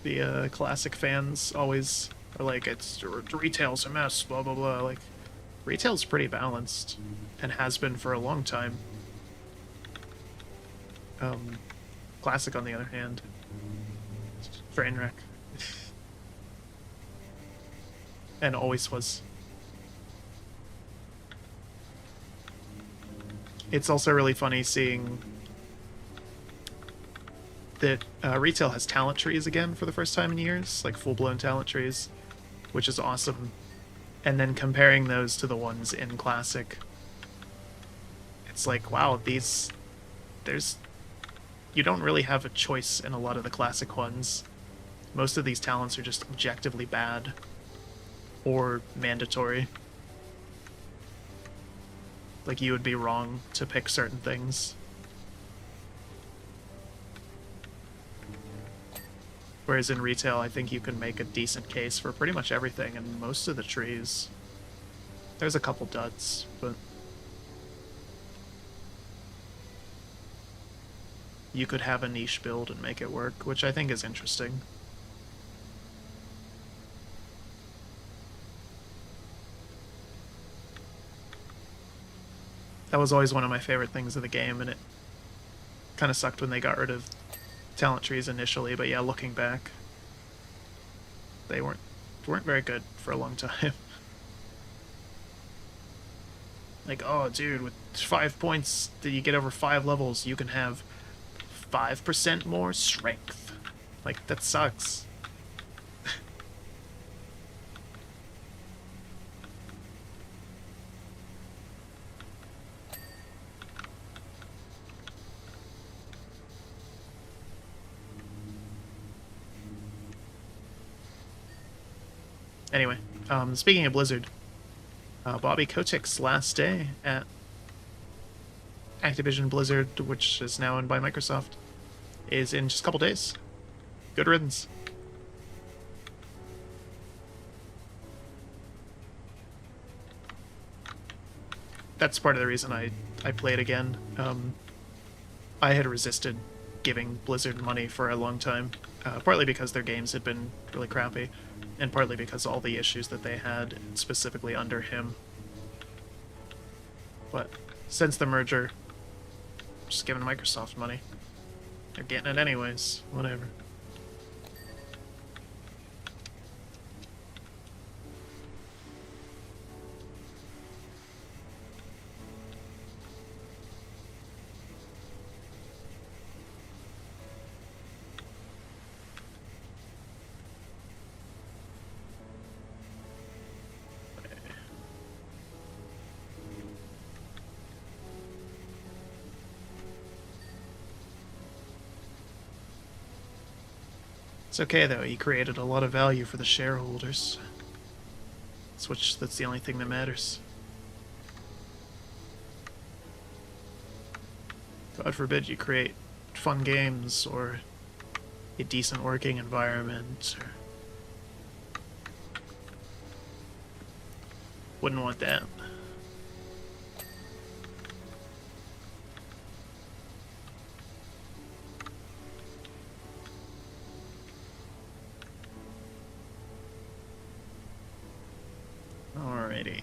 the classic fans always are like, it's retail's a mess, blah blah blah. Like, retail's pretty balanced, and has been for a long time. Classic, on the other hand, train wreck. And always was. It's also really funny seeing that retail has talent trees again for the first time in years, like full-blown talent trees, which is awesome. And then comparing those to the ones in Classic, it's like, wow, you don't really have a choice in a lot of the Classic ones. Most of these talents are just objectively bad or mandatory. Like, you would be wrong to pick certain things. Whereas in retail, I think you can make a decent case for pretty much everything and most of the trees. There's a couple duds, but you could have a niche build and make it work, which I think is interesting. That was always one of my favorite things of the game, and it kind of sucked when they got rid of talent trees initially, but yeah, looking back, they weren't very good for a long time. Like, oh, dude, with 5 points, did you get over 5 levels, you can have 5% more strength. Like, that sucks. Anyway, speaking of Blizzard, Bobby Kotick's last day at Activision Blizzard, which is now owned by Microsoft, is in just a couple days. Good riddance. That's part of the reason I played again. I had resisted giving Blizzard money for a long time, partly because their games had been really crappy, and partly because all the issues that they had, specifically under him. But since the merger, I'm just giving Microsoft money. They're getting it anyways, whatever. It's okay though, he created a lot of value for the shareholders. That's the only thing that matters. God forbid you create fun games or a decent working environment. Or... Wouldn't want that. Alrighty.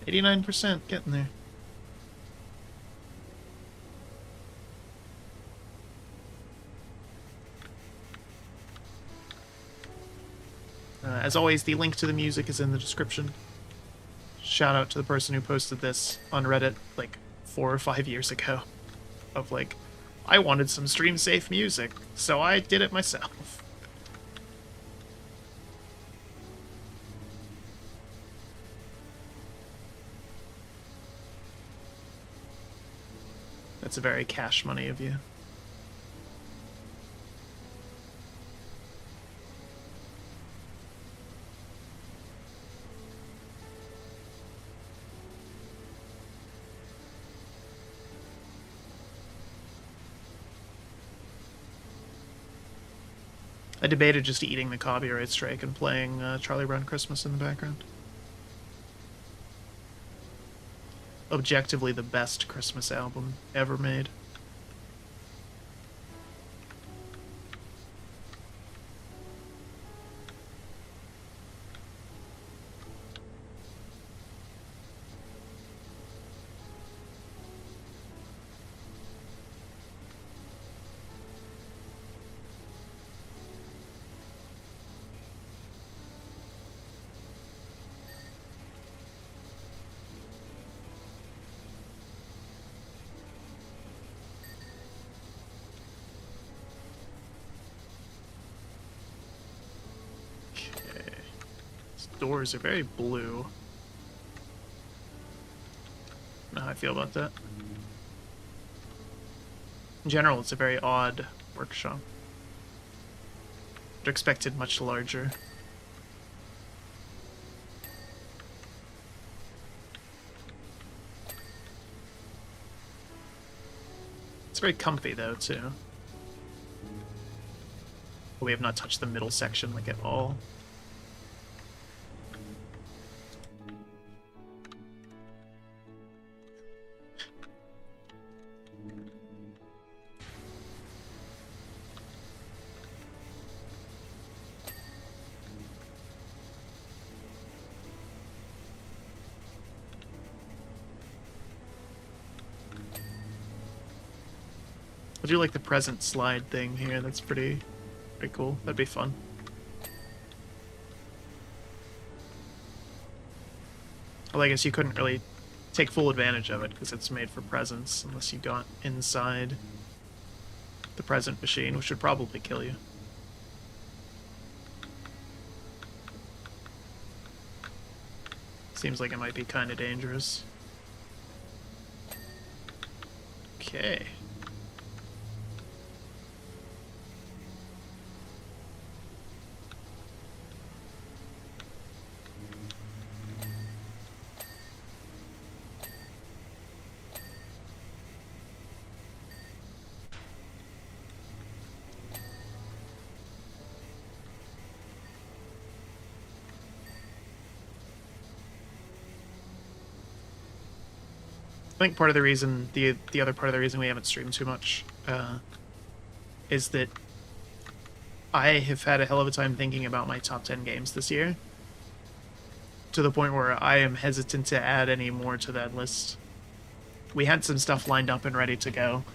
%, getting there. As always, the link to the music is in the description. Shout out to the person who posted this on Reddit like 4 or 5 years ago. Of like, I wanted some stream-safe music, so I did it myself. That's a very cash money of you. I debated just eating the copyright strike and playing Charlie Brown Christmas in the background. Objectively the best Christmas album ever made. Doors are very blue. feel about that. In general, it's a very odd workshop. I'd expected much larger. It's very comfy, though, too. We have not touched the middle section, like, at all. I do like the present slide thing here. That's pretty cool. That'd be fun. Well, I guess you couldn't really take full advantage of it because it's made for presents unless you got inside the present machine, which would probably kill you. Seems like it might be kind of dangerous. Okay. I think part of the reason, the other part of the reason we haven't streamed too much, is that I have had a hell of a time thinking about my top 10 games this year, to the point where I am hesitant to add any more to that list. We had some stuff lined up and ready to go,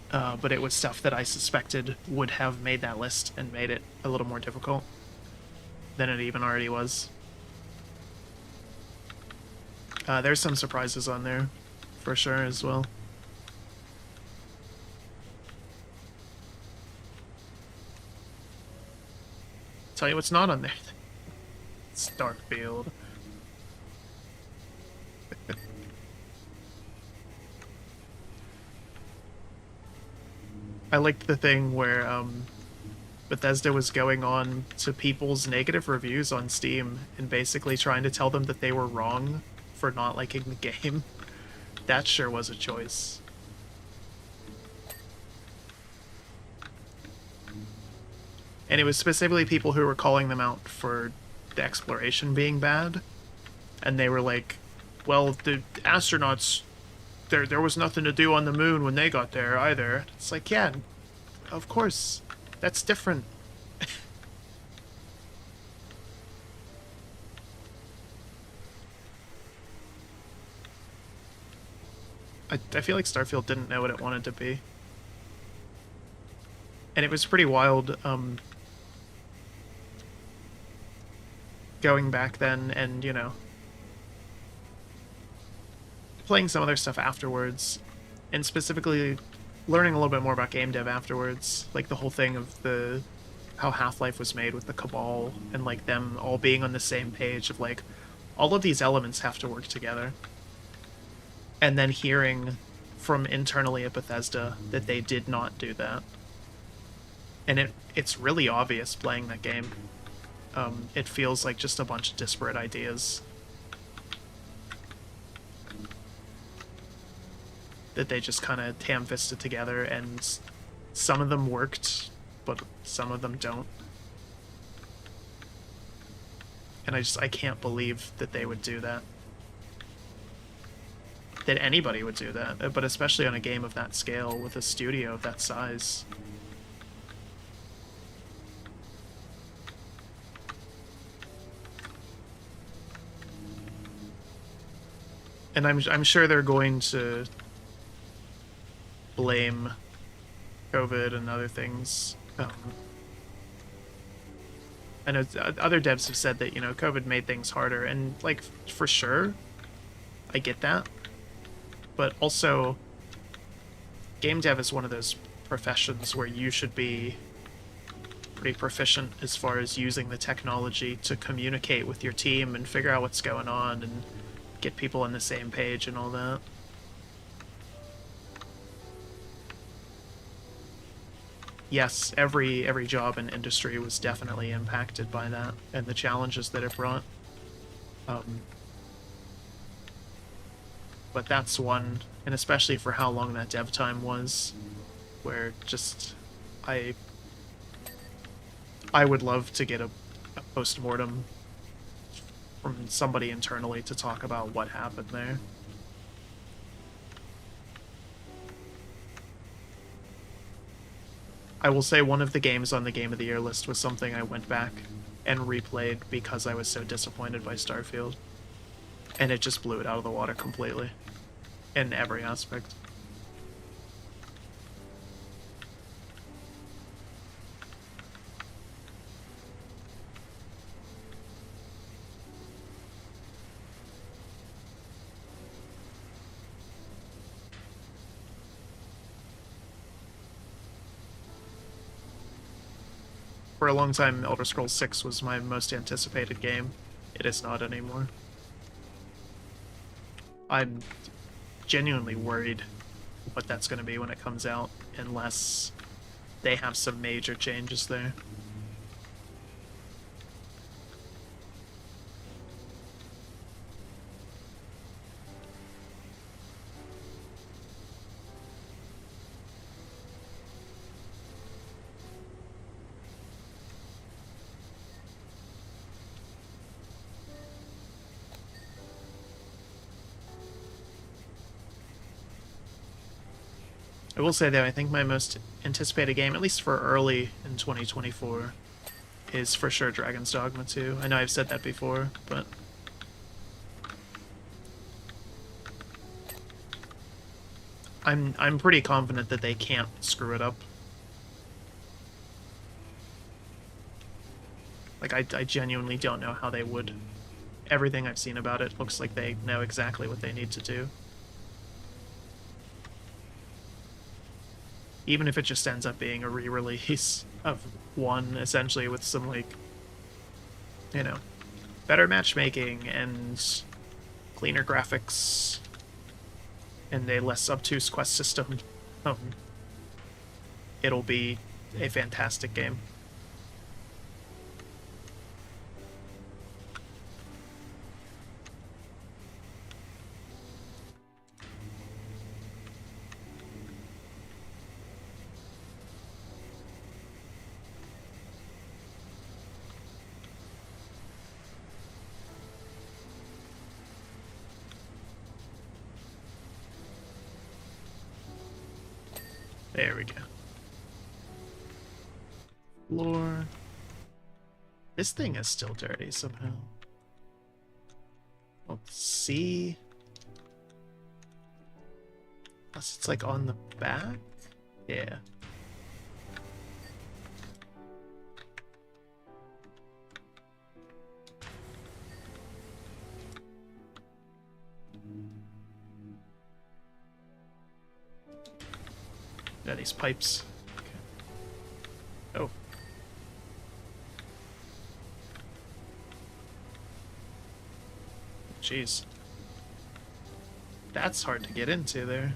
but it was stuff that I suspected would have made that list and made it a little more difficult than it even already was. There's some surprises on there. For sure, as well. Tell you what's not on there. Starfield. I liked the thing where Bethesda was going on to people's negative reviews on Steam and basically trying to tell them that they were wrong for not liking the game. That sure was a choice. And it was specifically people who were calling them out for the exploration being bad. And they were like, well, the astronauts, there was nothing to do on the moon when they got there either. It's like, yeah, of course. That's different. I feel like Starfield didn't know what it wanted to be. And it was pretty wild, going back then and, you know, playing some other stuff afterwards, and specifically learning a little bit more about game dev afterwards, like the whole thing of how Half-Life was made with the Cabal, and like them all being on the same page of like, all of these elements have to work together. And then hearing from internally at Bethesda that they did not do that. And it's really obvious playing that game. It feels like just a bunch of disparate ideas that they just kind of ham-fisted together, and some of them worked, but some of them don't. And I can't believe that they would do that. That anybody would do that, but especially on a game of that scale with a studio of that size. And I'm sure they're going to blame COVID and other things. I know other devs have said that, you know, COVID made things harder, and like, for sure, I get that. But also, game dev is one of those professions where you should be pretty proficient as far as using the technology to communicate with your team and figure out what's going on and get people on the same page and all that. yes, every job and industry was definitely impacted by that and the challenges that it brought. But that's one, and especially for how long that dev time was, where just I would love to get a post-mortem from somebody internally to talk about what happened there. I will say one of the games on the Game of the Year list was something I went back and replayed because I was so disappointed by Starfield. And it just blew it out of the water completely. In every aspect. For a long time, Elder Scrolls 6 was my most anticipated game. It is not anymore. I'm genuinely worried what that's going to be when it comes out, unless they have some major changes there. I will say, though, I think my most anticipated game, at least for early in 2024, is for sure Dragon's Dogma 2. I know I've said that before, but I'm pretty confident that they can't screw it up. Like, I genuinely don't know how they would. Everything I've seen about it looks like they know exactly what they need to do. Even if it just ends up being a re-release of 1, essentially, with some, like, you know, better matchmaking and cleaner graphics and a less obtuse quest system, it'll be a fantastic game. There we go. Floor. This thing is still dirty somehow. Let's see. Unless it's like on the back? Yeah. Yeah, these pipes. Okay. Oh. Jeez. That's hard to get into there.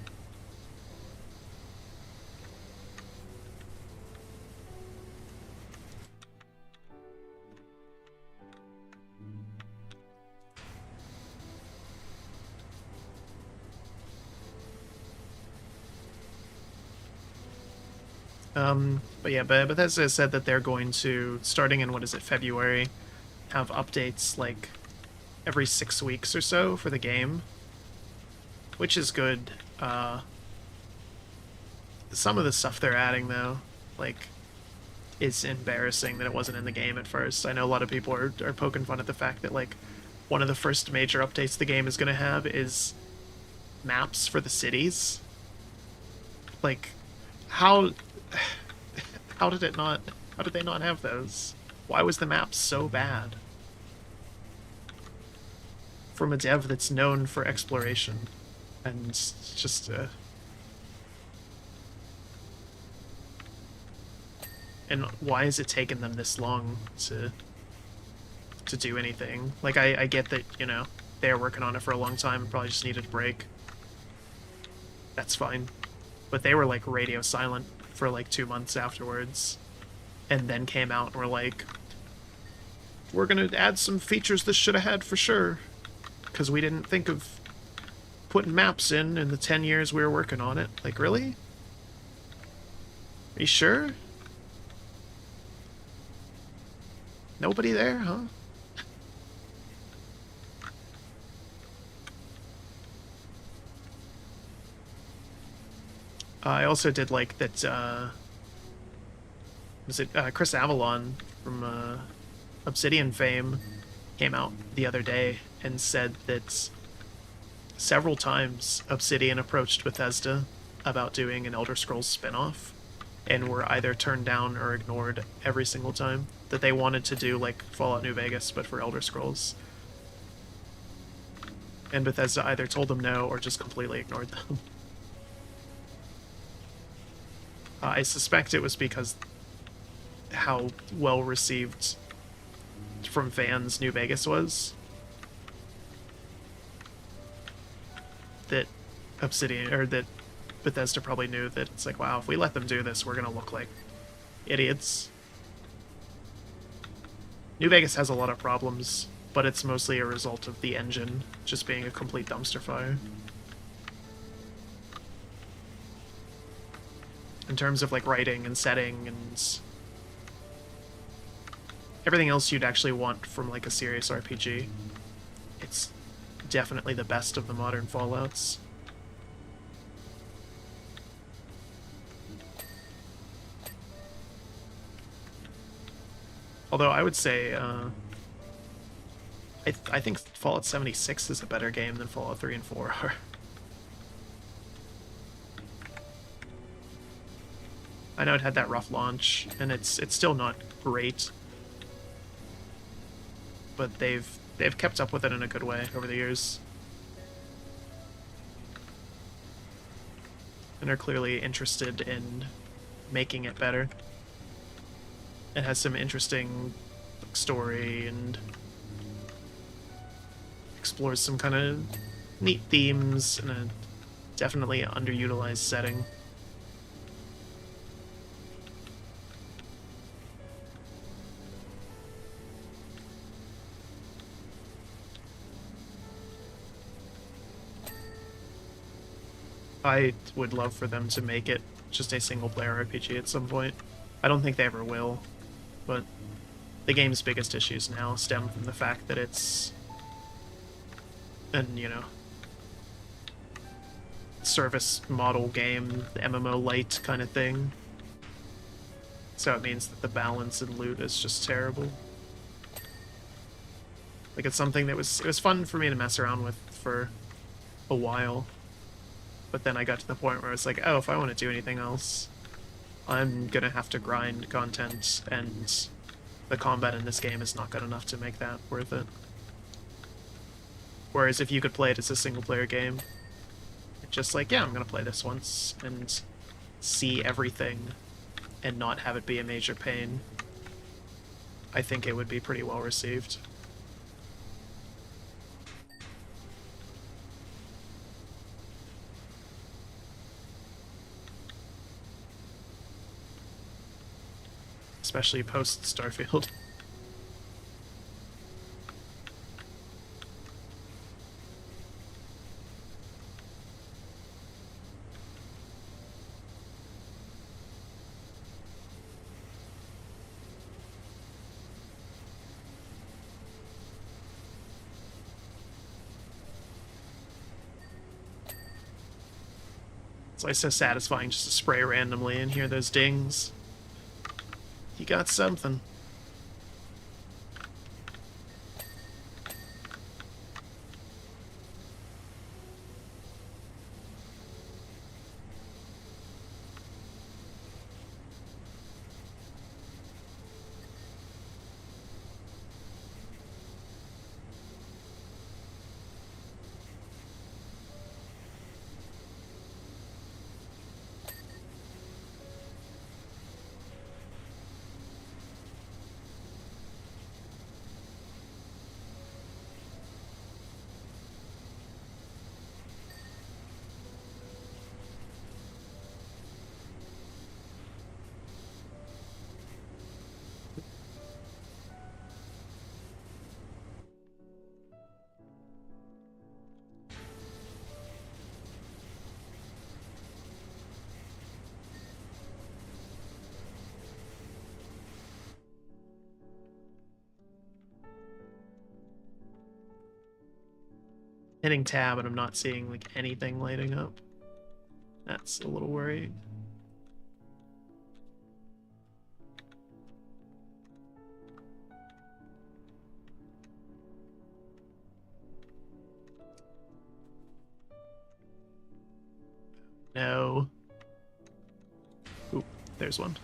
But yeah, but Bethesda said that they're going to, starting in, what is it, February, have updates like every 6 weeks or so for the game, which is good. Some of the stuff they're adding, though, like, is embarrassing that it wasn't in the game at first. I know a lot of people are poking fun at the fact that, like, one of the first major updates the game is going to have is maps for the cities. Like, how did it not, how did they not have those? Why was the map so bad? From a dev that's known for exploration. And just, and why has it taken them this long to do anything? Like, I get that, you know, they're working on it for a long time and probably just needed a break. That's fine. But they were, like, radio silent for like 2 months afterwards, and then came out and were like, we're gonna add some features this should have had for sure, because we didn't think of putting maps in the 10 years we were working on it. Like, really? Are you sure? Nobody there, huh? I also did like that, was it Chris Avalon from Obsidian fame came out the other day and said that several times Obsidian approached Bethesda about doing an Elder Scrolls spin-off and were either turned down or ignored every single time. That they wanted to do like Fallout New Vegas but for Elder Scrolls. And Bethesda either told them no or just completely ignored them. I suspect it was because how well received from fans New Vegas was. That Obsidian, or that Bethesda probably knew that it's like, wow, if we let them do this, we're gonna look like idiots. New Vegas has a lot of problems, but it's mostly a result of the engine just being a complete dumpster fire. In terms of like writing and setting and everything else you'd actually want from like a serious RPG, it's definitely the best of the modern Fallouts. Although I would say, I think Fallout 76 is a better game than Fallout 3 and 4 are. I know it had that rough launch, and it's still not great, but they've kept up with it in a good way over the years, and are clearly interested in making it better. It has some interesting story and explores some kind of neat themes in a definitely underutilized setting. I would love for them to make it just a single-player RPG at some point. I don't think they ever will, but the game's biggest issues now stem from the fact that it's an, you know, service model game, the MMO light kind of thing. So it means that the balance and loot is just terrible. Like, it's something that it was fun for me to mess around with for a while, but then I got to the point where it's like, oh, if I want to do anything else, I'm gonna have to grind content, and the combat in this game is not good enough to make that worth it. Whereas if you could play it as a single-player game, it's just like, yeah, I'm gonna play this once and see everything and not have it be a major pain, I think it would be pretty well received. Especially post-Starfield. It's like so satisfying just to spray randomly and hear those dings. You got something. hitting tab and I'm not seeing like anything lighting up. That's a little worrying. No. Ooh, there's one.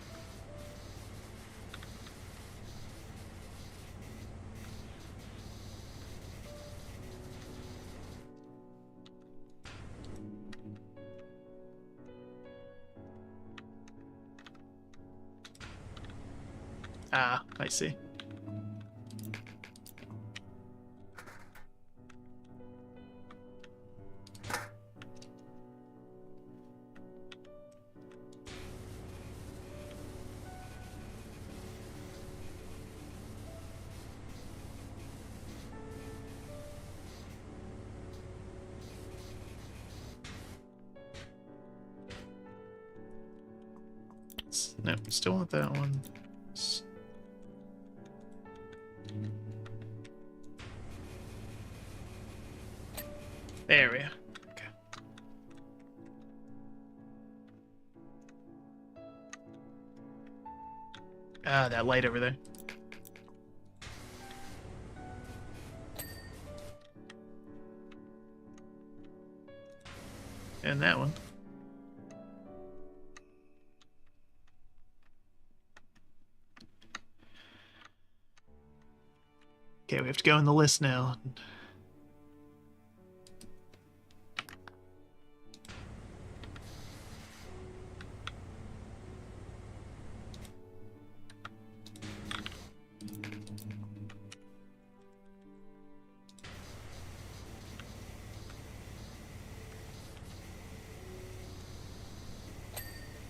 Ah, I see. No, still want that one. There we go. Okay. Ah, that light over there. And that one. Okay, we have to go in the list now.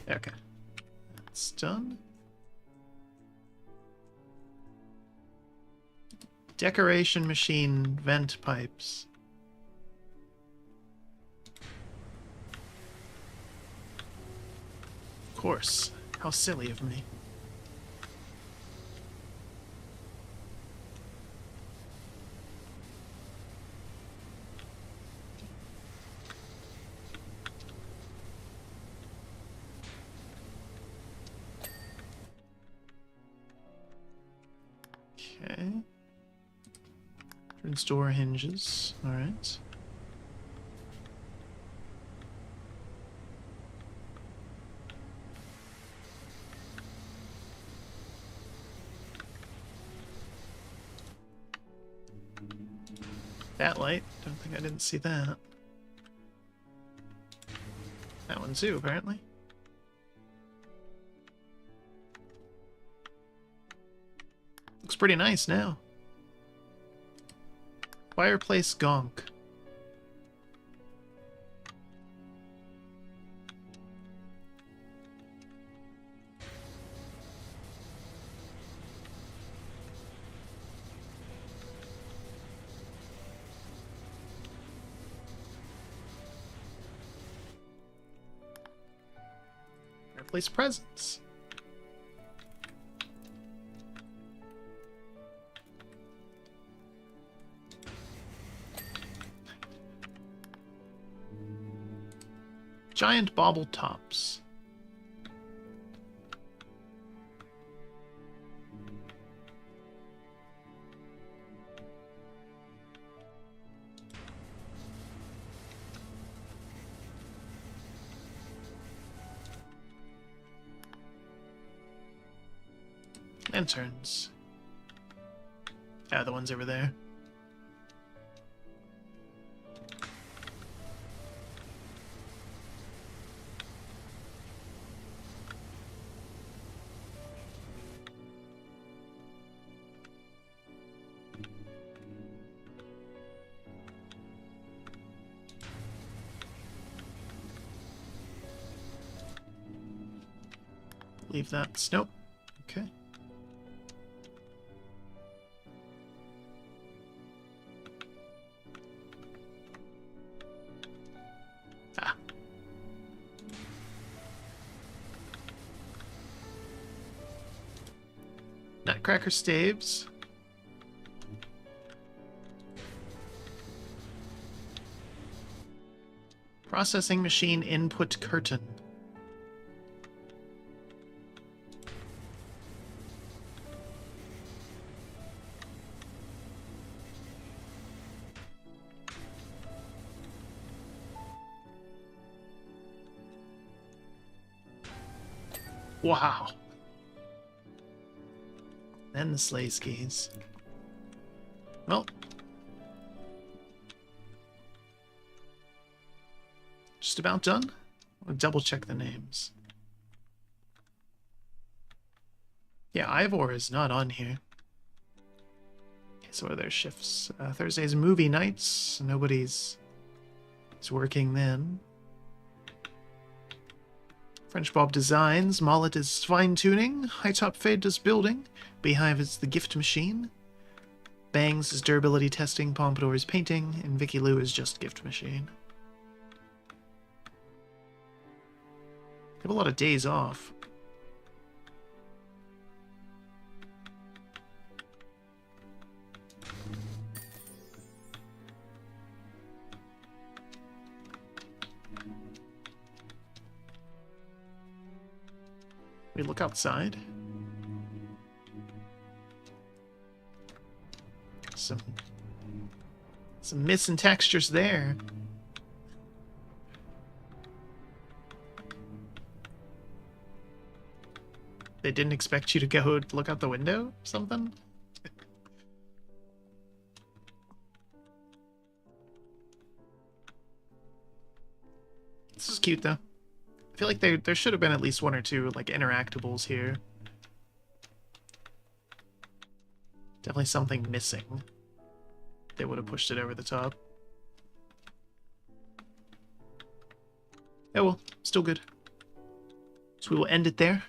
Okay. That's done. Decoration machine vent pipes. Of course. How silly of me. Okay. Entrance door hinges. Alright. That light. Don't think I didn't see that. That one too, apparently. Looks pretty nice now. Fireplace gonk. Fireplace presents. Giant bauble tops. Lanterns. Ah, the ones over there. Leave that. Nope. Okay. Ah. Nutcracker staves. Processing machine input curtain. Wow. Then the sleigh skis. Well. Just about done? I'll double check the names. Yeah, Ivor is not on here. Okay, so what are their shifts? Thursday's movie nights. Nobody's working then. French Bob designs. Mollet is fine-tuning. High Top Fade does building. Beehive is the gift machine. Bangs is durability testing. Pompadour is painting. And Vicky Lou is just gift machine. They have a lot of days off. We look outside. Some missing textures there. They didn't expect you to go look out the window or something? This is cute, though. I feel like there should have been at least one or two, like, interactables here. Definitely something missing. They would have pushed it over the top. Oh well, still good. So we will end it there.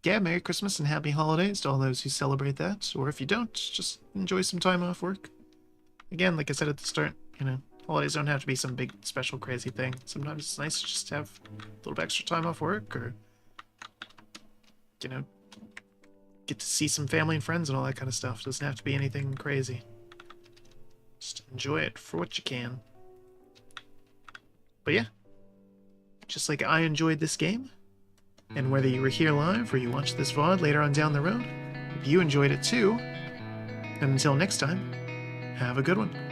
Yeah, Merry Christmas and Happy Holidays to all those who celebrate that. Or if you don't, just enjoy some time off work. Again, like I said at the start, you know, holidays don't have to be some big, special, crazy thing. Sometimes it's nice to just have a little bit extra time off work, or, you know, get to see some family and friends and all that kind of stuff. Doesn't have to be anything crazy. Just enjoy it for what you can. But yeah, just like I enjoyed this game, and whether you were here live or you watched this VOD later on down the road, if you enjoyed it too, and until next time, have a good one.